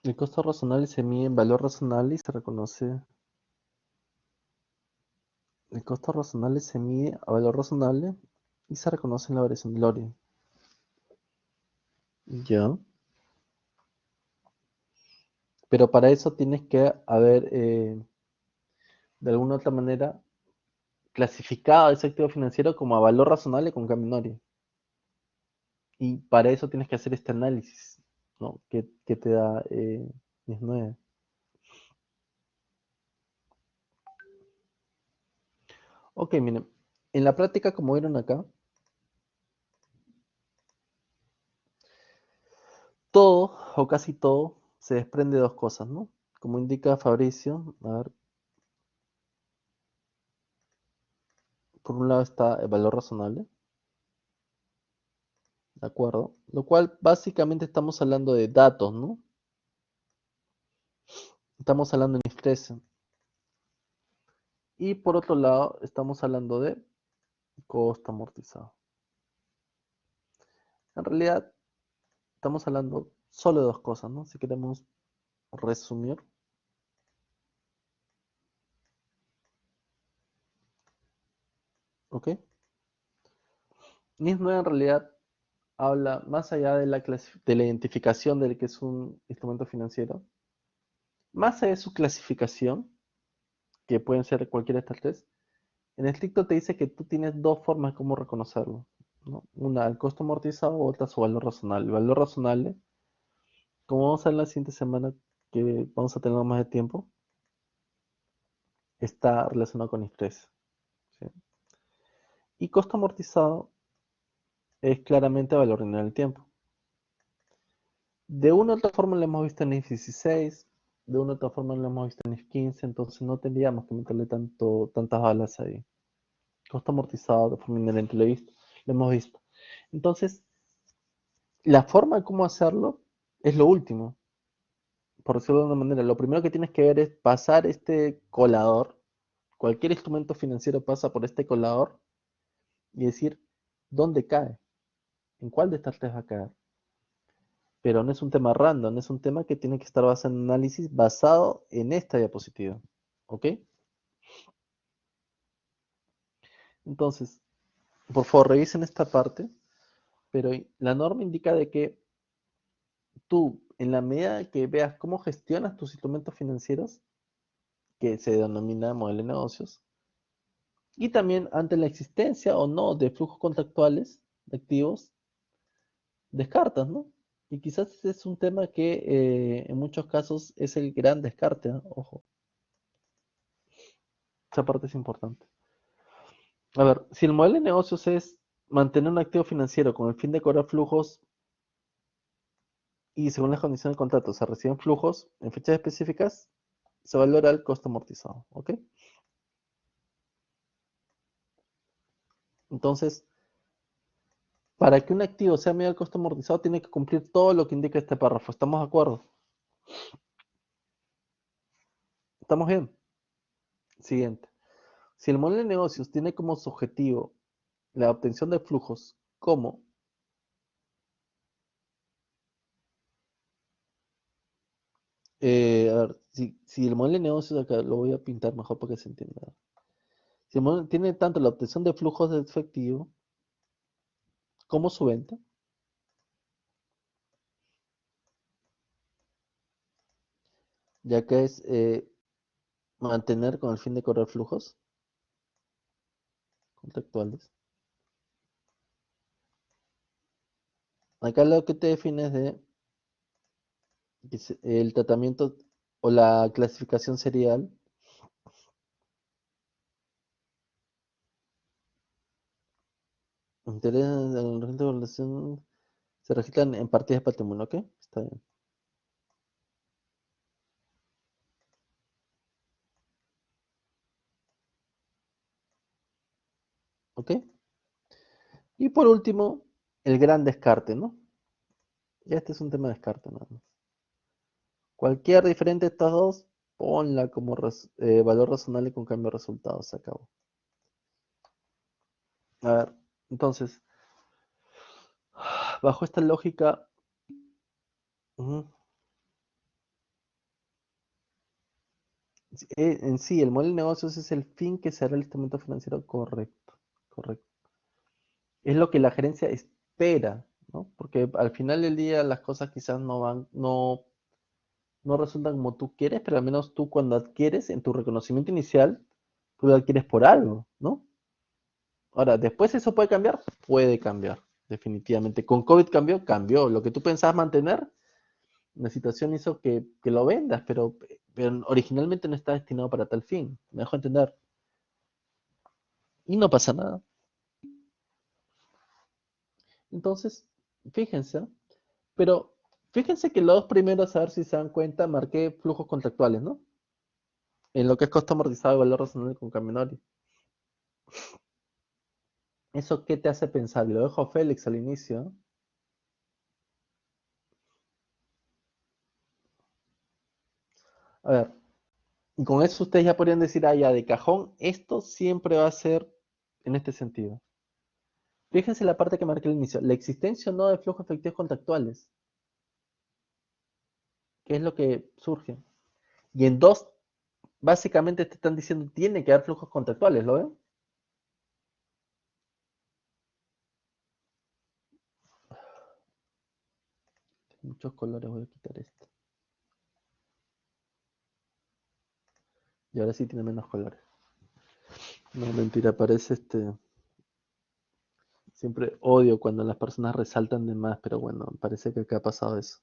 El costo razonable se mide en valor razonable y se reconoce. El costo razonable se mide a valor razonable y se reconoce en la variación del orden. Ya. Pero para eso tienes que haber, de alguna otra manera, clasificado ese activo financiero como a valor razonable con cambio en orden. Y para eso tienes que hacer este análisis, ¿no? Que te da 19. Ok, miren, en la práctica, como vieron acá, todo o casi todo se desprende de dos cosas, ¿no? Como indica Fabricio, a ver, por un lado está el valor razonable ¿de acuerdo? Lo cual básicamente estamos hablando de datos, ¿no? Estamos hablando de IFRS. Y por otro lado, estamos hablando de costo amortizado. En realidad, estamos hablando solo de dos cosas, ¿no? Si queremos resumir. ¿Ok? NIS 9 en realidad habla más allá de la identificación del que es un instrumento financiero, más allá de su clasificación, que pueden ser cualquiera de estas tres. En estricto te dice que tú tienes dos formas como reconocerlo, ¿no? Una, el costo amortizado, otra su valor razonable. El valor razonable, como vamos a ver la siguiente semana, que vamos a tener más de tiempo, está relacionado con estrés, ¿sí? Y costo amortizado es claramente valor lineal del tiempo. De una u otra forma lo hemos visto en IF 16, de una u otra forma lo hemos visto en IF 15, entonces no tendríamos que meterle tantas balas ahí. Costo amortizado de forma inherente lo hemos visto. Entonces, la forma de cómo hacerlo es lo último, por decirlo de una manera. Lo primero que tienes que ver es pasar este colador. Cualquier instrumento financiero pasa por este colador y decir dónde cae, en cuál de estas tres va a caer. Pero no es un tema random, es un tema que tiene que estar basado en un análisis basado en esta diapositiva. ¿Ok? Entonces, por favor, revisen esta parte, pero la norma indica de que tú, en la medida que veas cómo gestionas tus instrumentos financieros, que se denomina modelo de negocios, y también ante la existencia o no de flujos contractuales de activos, descartas, ¿no? Y quizás ese es un tema que en muchos casos es el gran descarte, ¿no? Ojo, esa parte es importante. A ver, si el modelo de negocios es mantener un activo financiero con el fin de cobrar flujos y según las condiciones del contrato se reciben flujos en fechas específicas, se valora el costo amortizado, ¿ok? Entonces, para que un activo sea medido al costo amortizado, tiene que cumplir todo lo que indica este párrafo. ¿Estamos de acuerdo? ¿Estamos bien? Siguiente. Si el modelo de negocios tiene como su objetivo la obtención de flujos, como a ver, si el modelo de negocios acá lo voy a pintar mejor para que se entienda. Si el modelo tiene tanto la obtención de flujos de efectivo como su venta, ya que es mantener con el fin de cobrar flujos contractuales. Acá lo que te define es de el tratamiento o la clasificación serial. Interés en el registro de evaluación se registran en partidas de patrimonio, ¿ok? Está bien. ¿Ok? Y por último, el gran descarte, ¿no? Ya este es un tema de descarte nada más. Cualquier diferente de estas dos, ponla como valor razonable con cambio de resultados, se acabó. A ver, entonces, bajo esta lógica, en sí, el modelo de negocios es el fin que será el instrumento financiero correcto, correcto. Es lo que la gerencia espera, ¿no? Porque al final del día las cosas quizás no resultan como tú quieres, pero al menos tú cuando adquieres en tu reconocimiento inicial, tú lo adquieres por algo, ¿no? Ahora, después eso puede cambiar, definitivamente. Con COVID cambió. Lo que tú pensabas mantener, la situación hizo que lo vendas, pero originalmente no está destinado para tal fin. Me dejo entender. Y no pasa nada. Entonces, fíjense, pero fíjense que los dos primeros, a ver si se dan cuenta, marqué flujos contractuales, ¿no? En lo que es costo amortizado y valor razonable con cambio horario. ¿Eso qué te hace pensar? Lo dejo a Félix al inicio. A ver, y con eso ustedes ya podrían decir, ah, ya de cajón, esto siempre va a ser en este sentido. Fíjense la parte que marqué al inicio, la existencia o no de flujos efectivos contractuales, que es lo que surge. Y en dos, básicamente te están diciendo, tiene que haber flujos contractuales, ¿lo ven? Muchos colores, voy a quitar esto. Y ahora sí tiene menos colores. No, mentira, parece siempre odio cuando las personas resaltan de más, pero bueno, parece que acá ha pasado eso.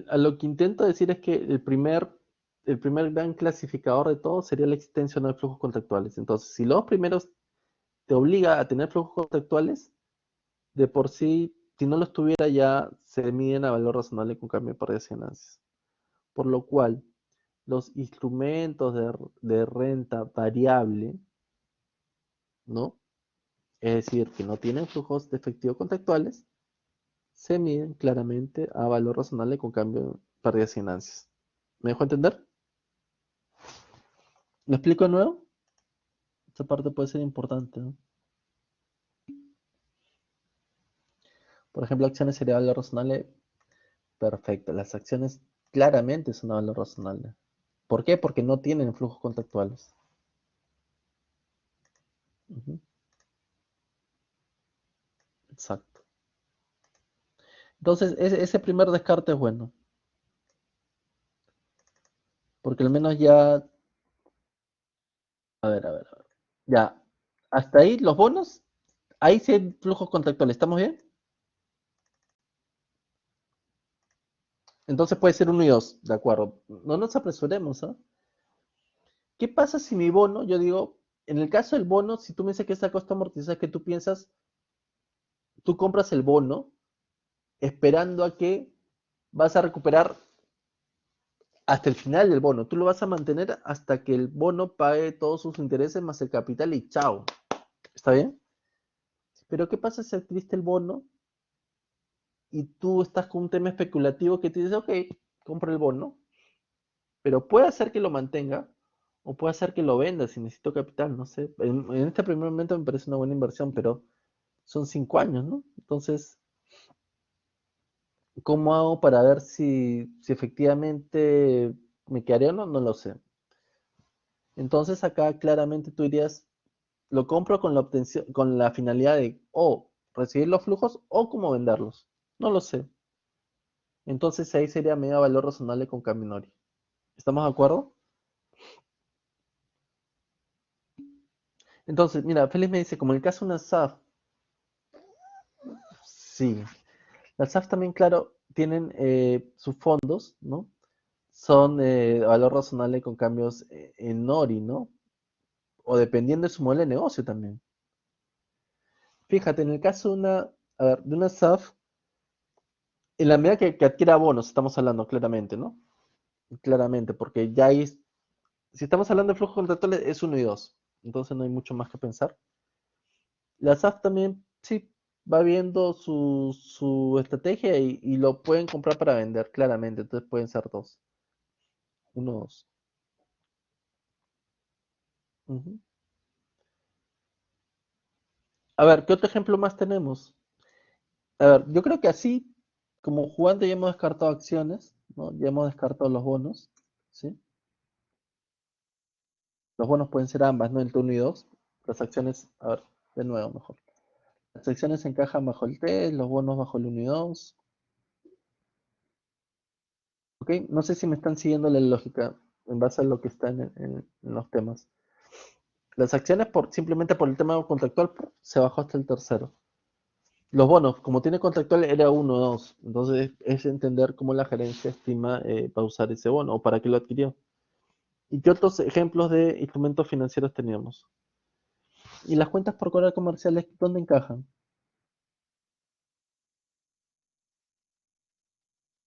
A lo que intento decir es que el primer gran clasificador de todo sería la existencia o no de flujos contractuales. Entonces, si los primeros te obliga a tener flujos contractuales, de por sí, si no los tuviera ya se miden a valor razonable con cambio de pérdidas y ganancias. Por lo cual, los instrumentos de renta variable, ¿no? Es decir, que no tienen flujos de efectivo contractuales, se miden claramente a valor razonable con cambio de pérdidas y ganancias. ¿Me dejo entender? ¿Lo explico de nuevo? Esta parte puede ser importante, ¿no? Por ejemplo, acciones sería valor razonable. Perfecto. Las acciones claramente son a valor razonable. ¿Por qué? Porque no tienen flujos contractuales. Ujú, exacto. Entonces, ese primer descarte es bueno. Porque al menos ya. A ver, a ver, a ver. Ya. Hasta ahí los bonos. Ahí sí hay flujos contractuales. ¿Estamos bien? Entonces puede ser uno y dos. De acuerdo. No nos apresuremos, ¿ah? ¿Qué pasa si mi bono, yo digo, en el caso del bono, si tú me dices que es a costo amortizado, que tú piensas, tú compras el bono esperando a que vas a recuperar hasta el final del bono. Tú lo vas a mantener hasta que el bono pague todos sus intereses más el capital y chao. ¿Está bien? Pero ¿qué pasa si adquiriste el bono y tú estás con un tema especulativo que te dices, ok, compro el bono, pero puede hacer que lo mantenga o puede hacer que lo venda si necesito capital, no sé. En este primer momento me parece una buena inversión, pero son 5 años, ¿no? Entonces, ¿cómo hago para ver si efectivamente me quedaré o no? No lo sé. Entonces acá claramente tú dirías, lo compro con la obtención, con la finalidad de o recibir los flujos o cómo venderlos. No lo sé. Entonces ahí sería medio valor razonable con Caminori. ¿Estamos de acuerdo? Entonces, mira, Félix me dice, como en el caso de una SAF, sí. Las SAF también, claro, tienen sus fondos, ¿no? Son de valor razonable con cambios en Nori, ¿no? O dependiendo de su modelo de negocio también. Fíjate, en el caso de a ver, de una SAF, en la medida que adquiera bonos, estamos hablando claramente, ¿no? Claramente, porque ya hay, si estamos hablando de flujos contractuales, es uno y dos, entonces no hay mucho más que pensar. La SAF también, sí, va viendo su estrategia y lo pueden comprar para vender, claramente, entonces pueden ser dos, uno, dos. Ujú. A ver, ¿qué otro ejemplo más tenemos? A ver, yo creo que así, como jugando ya hemos descartado acciones, ¿no? Ya hemos descartado los bonos, ¿sí? Los bonos pueden ser ambas, ¿no? El uno y 2. Las acciones, a ver, de nuevo mejor. Las acciones se encajan bajo el 3, los bonos bajo el uno y 2. ¿Ok? No sé si me están siguiendo la lógica en base a lo que está en los temas. Las acciones, simplemente por el tema contractual, se bajó hasta el tercero. Los bonos, como tiene contractual, era uno o 2. Entonces, es entender cómo la gerencia estima para usar ese bono o para qué lo adquirió. ¿Y qué otros ejemplos de instrumentos financieros teníamos? ¿Y las cuentas por cobrar comerciales dónde encajan?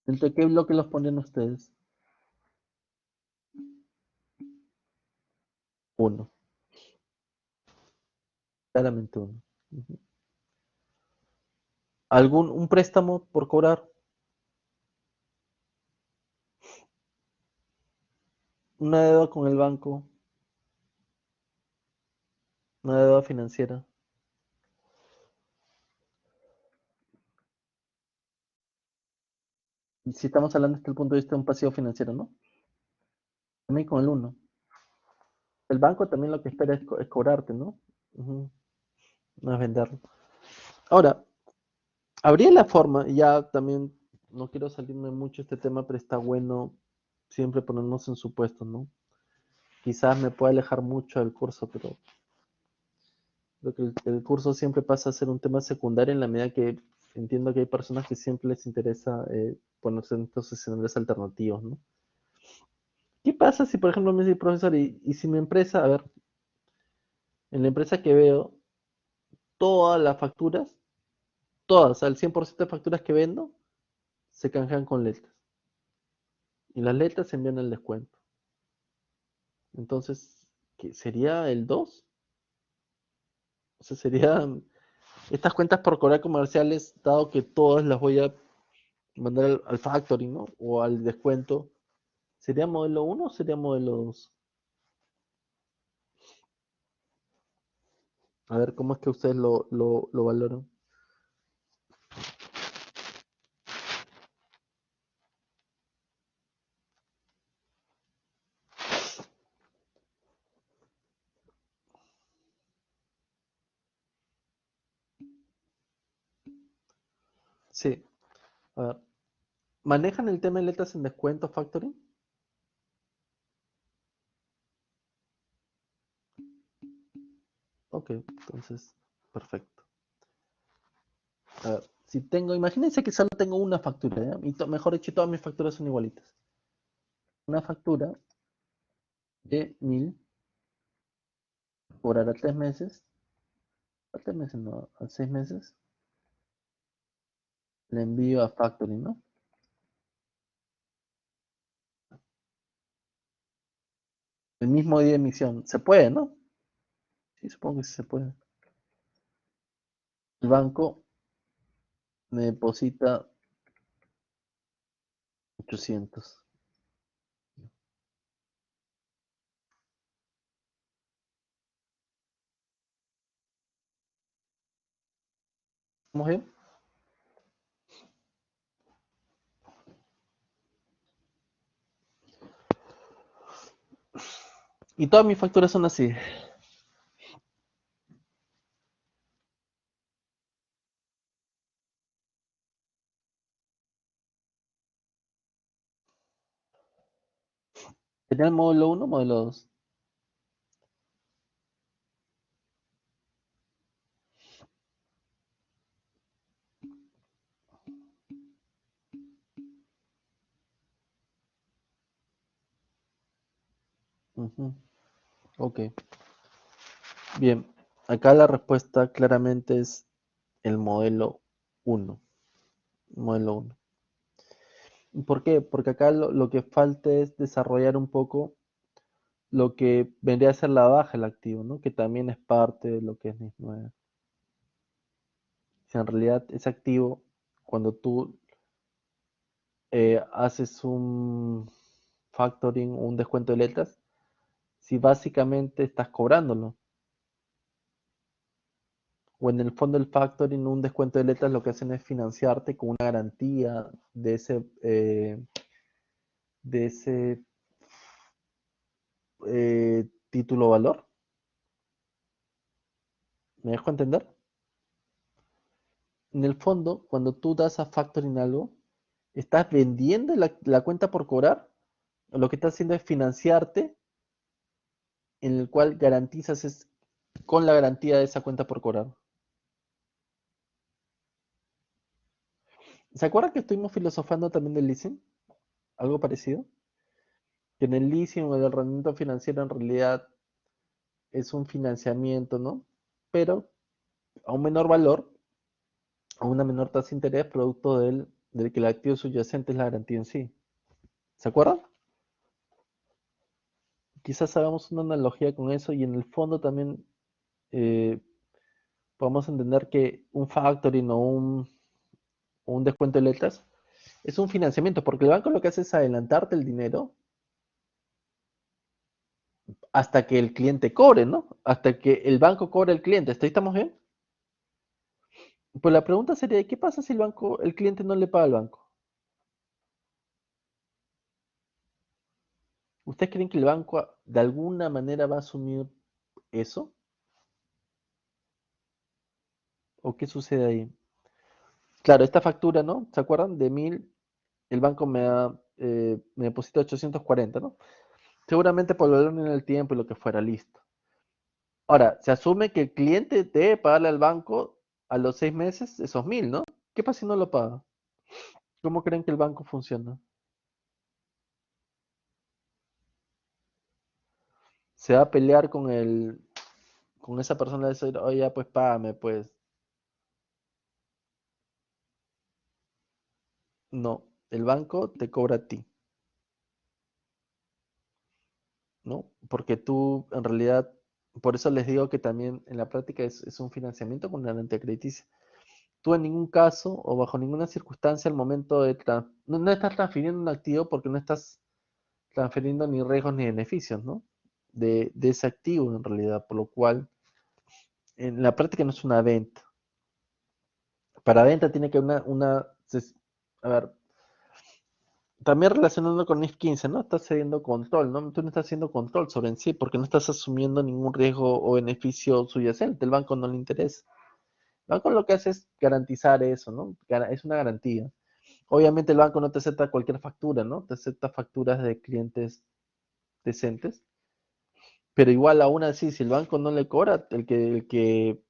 ¿Entre qué bloque los ponen ustedes? Uno, claramente uno. Ujú. un préstamo por cobrar, una deuda con el banco, una deuda financiera. Y si estamos hablando desde el punto de vista de un pasivo financiero, ¿no? También con el uno. El banco también lo que espera es cobrarte, ¿no? Ujú. No es venderlo. Ahora, habría la forma, y ya también no quiero salirme mucho de este tema, pero está bueno siempre ponernos en supuestos, ¿no? Quizás me pueda alejar mucho del curso, pero creo que el curso siempre pasa a ser un tema secundario en la medida que entiendo que hay personas que siempre les interesa ponerse en estos escenarios alternativos, ¿no? ¿Qué pasa si, por ejemplo, me dice el profesor, y si mi empresa, a ver, en la empresa que veo, todas las facturas, todas, al 100% de facturas que vendo, se canjean con letras. Y las letras se envían el descuento. Entonces, ¿qué sería el 2? O sea, serían estas cuentas por cobrar comerciales, dado que todas las voy a mandar al factoring, ¿no? O al descuento. ¿Sería modelo uno o sería modelo 2? A ver, ¿cómo es que ustedes lo valoran? Sí. A ver, ¿manejan el tema de letras en descuento factoring? Ok, entonces, perfecto. A ver, si tengo, imagínense que solo tengo una factura, ¿ya? Mejor dicho, todas mis facturas son igualitas. Una factura de 1000 por ahora 3 meses, a 3 meses no, a 6 meses, le envío a factoring, ¿no? El mismo día de emisión. Se puede, ¿no? Sí, supongo que sí se puede. El banco me deposita 800. ¿Vamos bien? Y todas mis facturas son así. ¿Tenía el módulo uno o módulo 2? Ujú. Ok. Bien. Acá la respuesta claramente es el modelo uno. Modelo uno. ¿Por qué? Porque acá lo que falta es desarrollar un poco lo que vendría a ser la baja del activo, ¿no? Que también es parte de lo que es NIS 9. Si en realidad ese activo, cuando tú haces un factoring o un descuento de letras, si básicamente estás cobrándolo. O en el fondo el factoring, un descuento de letras, lo que hacen es financiarte con una garantía de ese título valor. ¿Me dejo entender? En el fondo, cuando tú das a factoring algo, estás vendiendo la cuenta por cobrar, o lo que estás haciendo es financiarte, en el cual garantizas es con la garantía de esa cuenta por cobrar. ¿Se acuerdan que estuvimos filosofando también del leasing? Algo parecido. Que en el leasing o el rendimiento financiero en realidad es un financiamiento, ¿no? Pero a un menor valor, a una menor tasa de interés, producto del que el activo subyacente es la garantía en sí. ¿Se acuerdan? Quizás hagamos una analogía con eso y en el fondo también eh, podemos entender que un factoring o o un descuento de letras, es un financiamiento, porque el banco lo que hace es adelantarte el dinero hasta que el cliente cobre, ¿no? Hasta que el banco cobre al cliente. ¿Hasta ahí estamos bien? Pues la pregunta sería, ¿qué pasa si el cliente no le paga al banco? ¿Ustedes creen que el banco de alguna manera va a asumir eso? ¿O qué sucede ahí? Claro, esta factura, ¿no? ¿Se acuerdan? De 1000, el banco me deposita 840, ¿no? Seguramente por el valor en el tiempo y lo que fuera, listo. Ahora, se asume que el cliente debe pagarle al banco a los 6 meses esos 1000, ¿no? ¿Qué pasa si no lo paga? ¿Cómo creen que el banco funciona? Se va a pelear con esa persona de decir, oye, ya, pues págame, pues. No, el banco te cobra a ti, ¿no? Porque tú, en realidad, por eso les digo que también en la práctica es un financiamiento con una garantía crediticia. Tú en ningún caso o bajo ninguna circunstancia al momento no estás transfiriendo un activo porque no estás transfiriendo ni riesgos ni beneficios, ¿no? De ese activo en realidad, por lo cual en la práctica no es una venta. Para venta tiene que a ver, también relacionando con NIF 15, ¿no? Estás cediendo control, ¿no? Tú no estás haciendo control sobre en sí porque no estás asumiendo ningún riesgo o beneficio subyacente, el banco no le interesa. El banco lo que hace es garantizar eso, ¿no? Es una garantía. Obviamente el banco no te acepta cualquier factura, ¿no? Te acepta facturas de clientes decentes, pero igual aún así, si el banco no le cobra, el que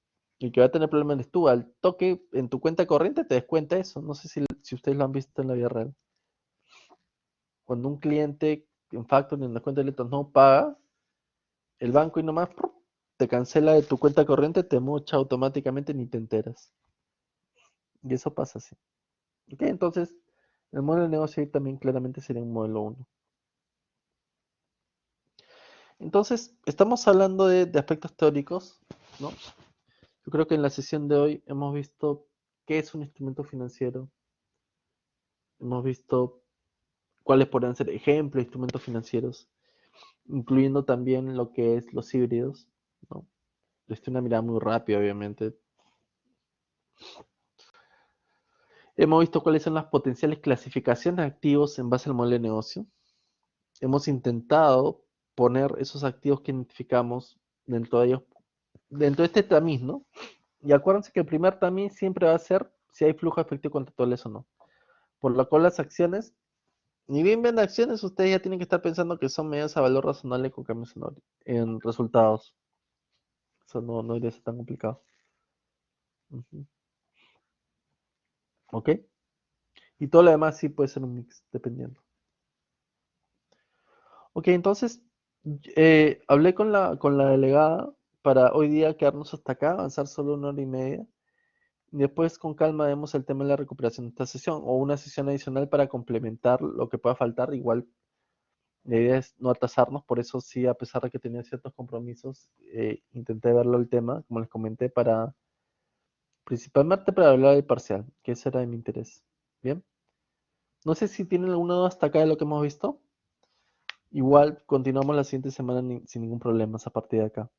va a tener problemas eres tú. Al toque en tu cuenta corriente te descuenta eso. No sé si ustedes lo han visto en la vida real. Cuando un cliente en Factoring, en la cuenta de letras no paga, el banco y nomás ¡prum!, te cancela de tu cuenta corriente, te mocha automáticamente ni te enteras. Y eso pasa así. ¿Ok? Entonces, el modelo de negocio ahí también claramente sería un modelo uno. Entonces, estamos hablando de aspectos teóricos, ¿no? Yo creo que en la sesión de hoy hemos visto qué es un instrumento financiero, hemos visto cuáles podrían ser ejemplos de instrumentos financieros, incluyendo también lo que es los híbridos, ¿no? Esto es una mirada muy rápida, obviamente. Hemos visto cuáles son las potenciales clasificaciones de activos en base al modelo de negocio. Hemos intentado poner esos activos que identificamos dentro de ellos, dentro de este tamiz, ¿no? Y acuérdense que el primer tamiz siempre va a ser si hay flujo efectivo contractuales o no. Por lo cual las acciones, ni bien ven acciones, ustedes ya tienen que estar pensando que son medidas a valor razonable con cambios en resultados. Eso no debería ser tan complicado. Ujú. ¿Ok? Y todo lo demás sí puede ser un mix, dependiendo. Ok, entonces hablé con la delegada para hoy día quedarnos hasta acá, avanzar solo 1 hora y media. Y después con calma vemos el tema de la recuperación de esta sesión o una sesión adicional para complementar lo que pueda faltar. Igual la idea es no atrasarnos, por eso sí, a pesar de que tenía ciertos compromisos, intenté verlo el tema, como les comenté, principalmente para hablar del parcial, que ese era de mi interés. Bien, no sé si tienen alguna duda hasta acá de lo que hemos visto. Igual continuamos la siguiente semana sin ningún problema a partir de acá.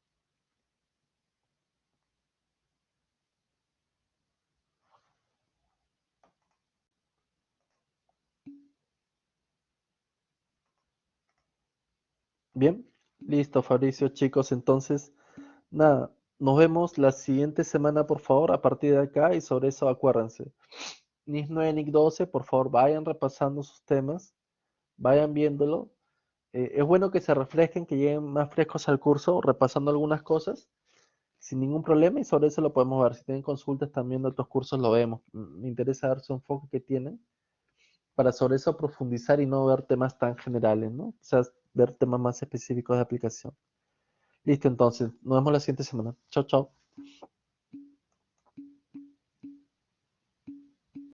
Bien, listo, Fabricio, chicos, entonces, nada, nos vemos la siguiente semana, por favor, a partir de acá y sobre eso acuérdense. NIC 9, NIC 12, por favor, vayan repasando sus temas, vayan viéndolo. Es bueno que se refresquen, que lleguen más frescos al curso, repasando algunas cosas, sin ningún problema, y sobre eso lo podemos ver. Si tienen consultas también de otros cursos, lo vemos. Me interesa dar su enfoque que tienen para sobre eso profundizar y no ver temas tan generales, ¿no? O sea, ver temas más específicos de aplicación. Listo, entonces, nos vemos la siguiente semana. Chao, chao.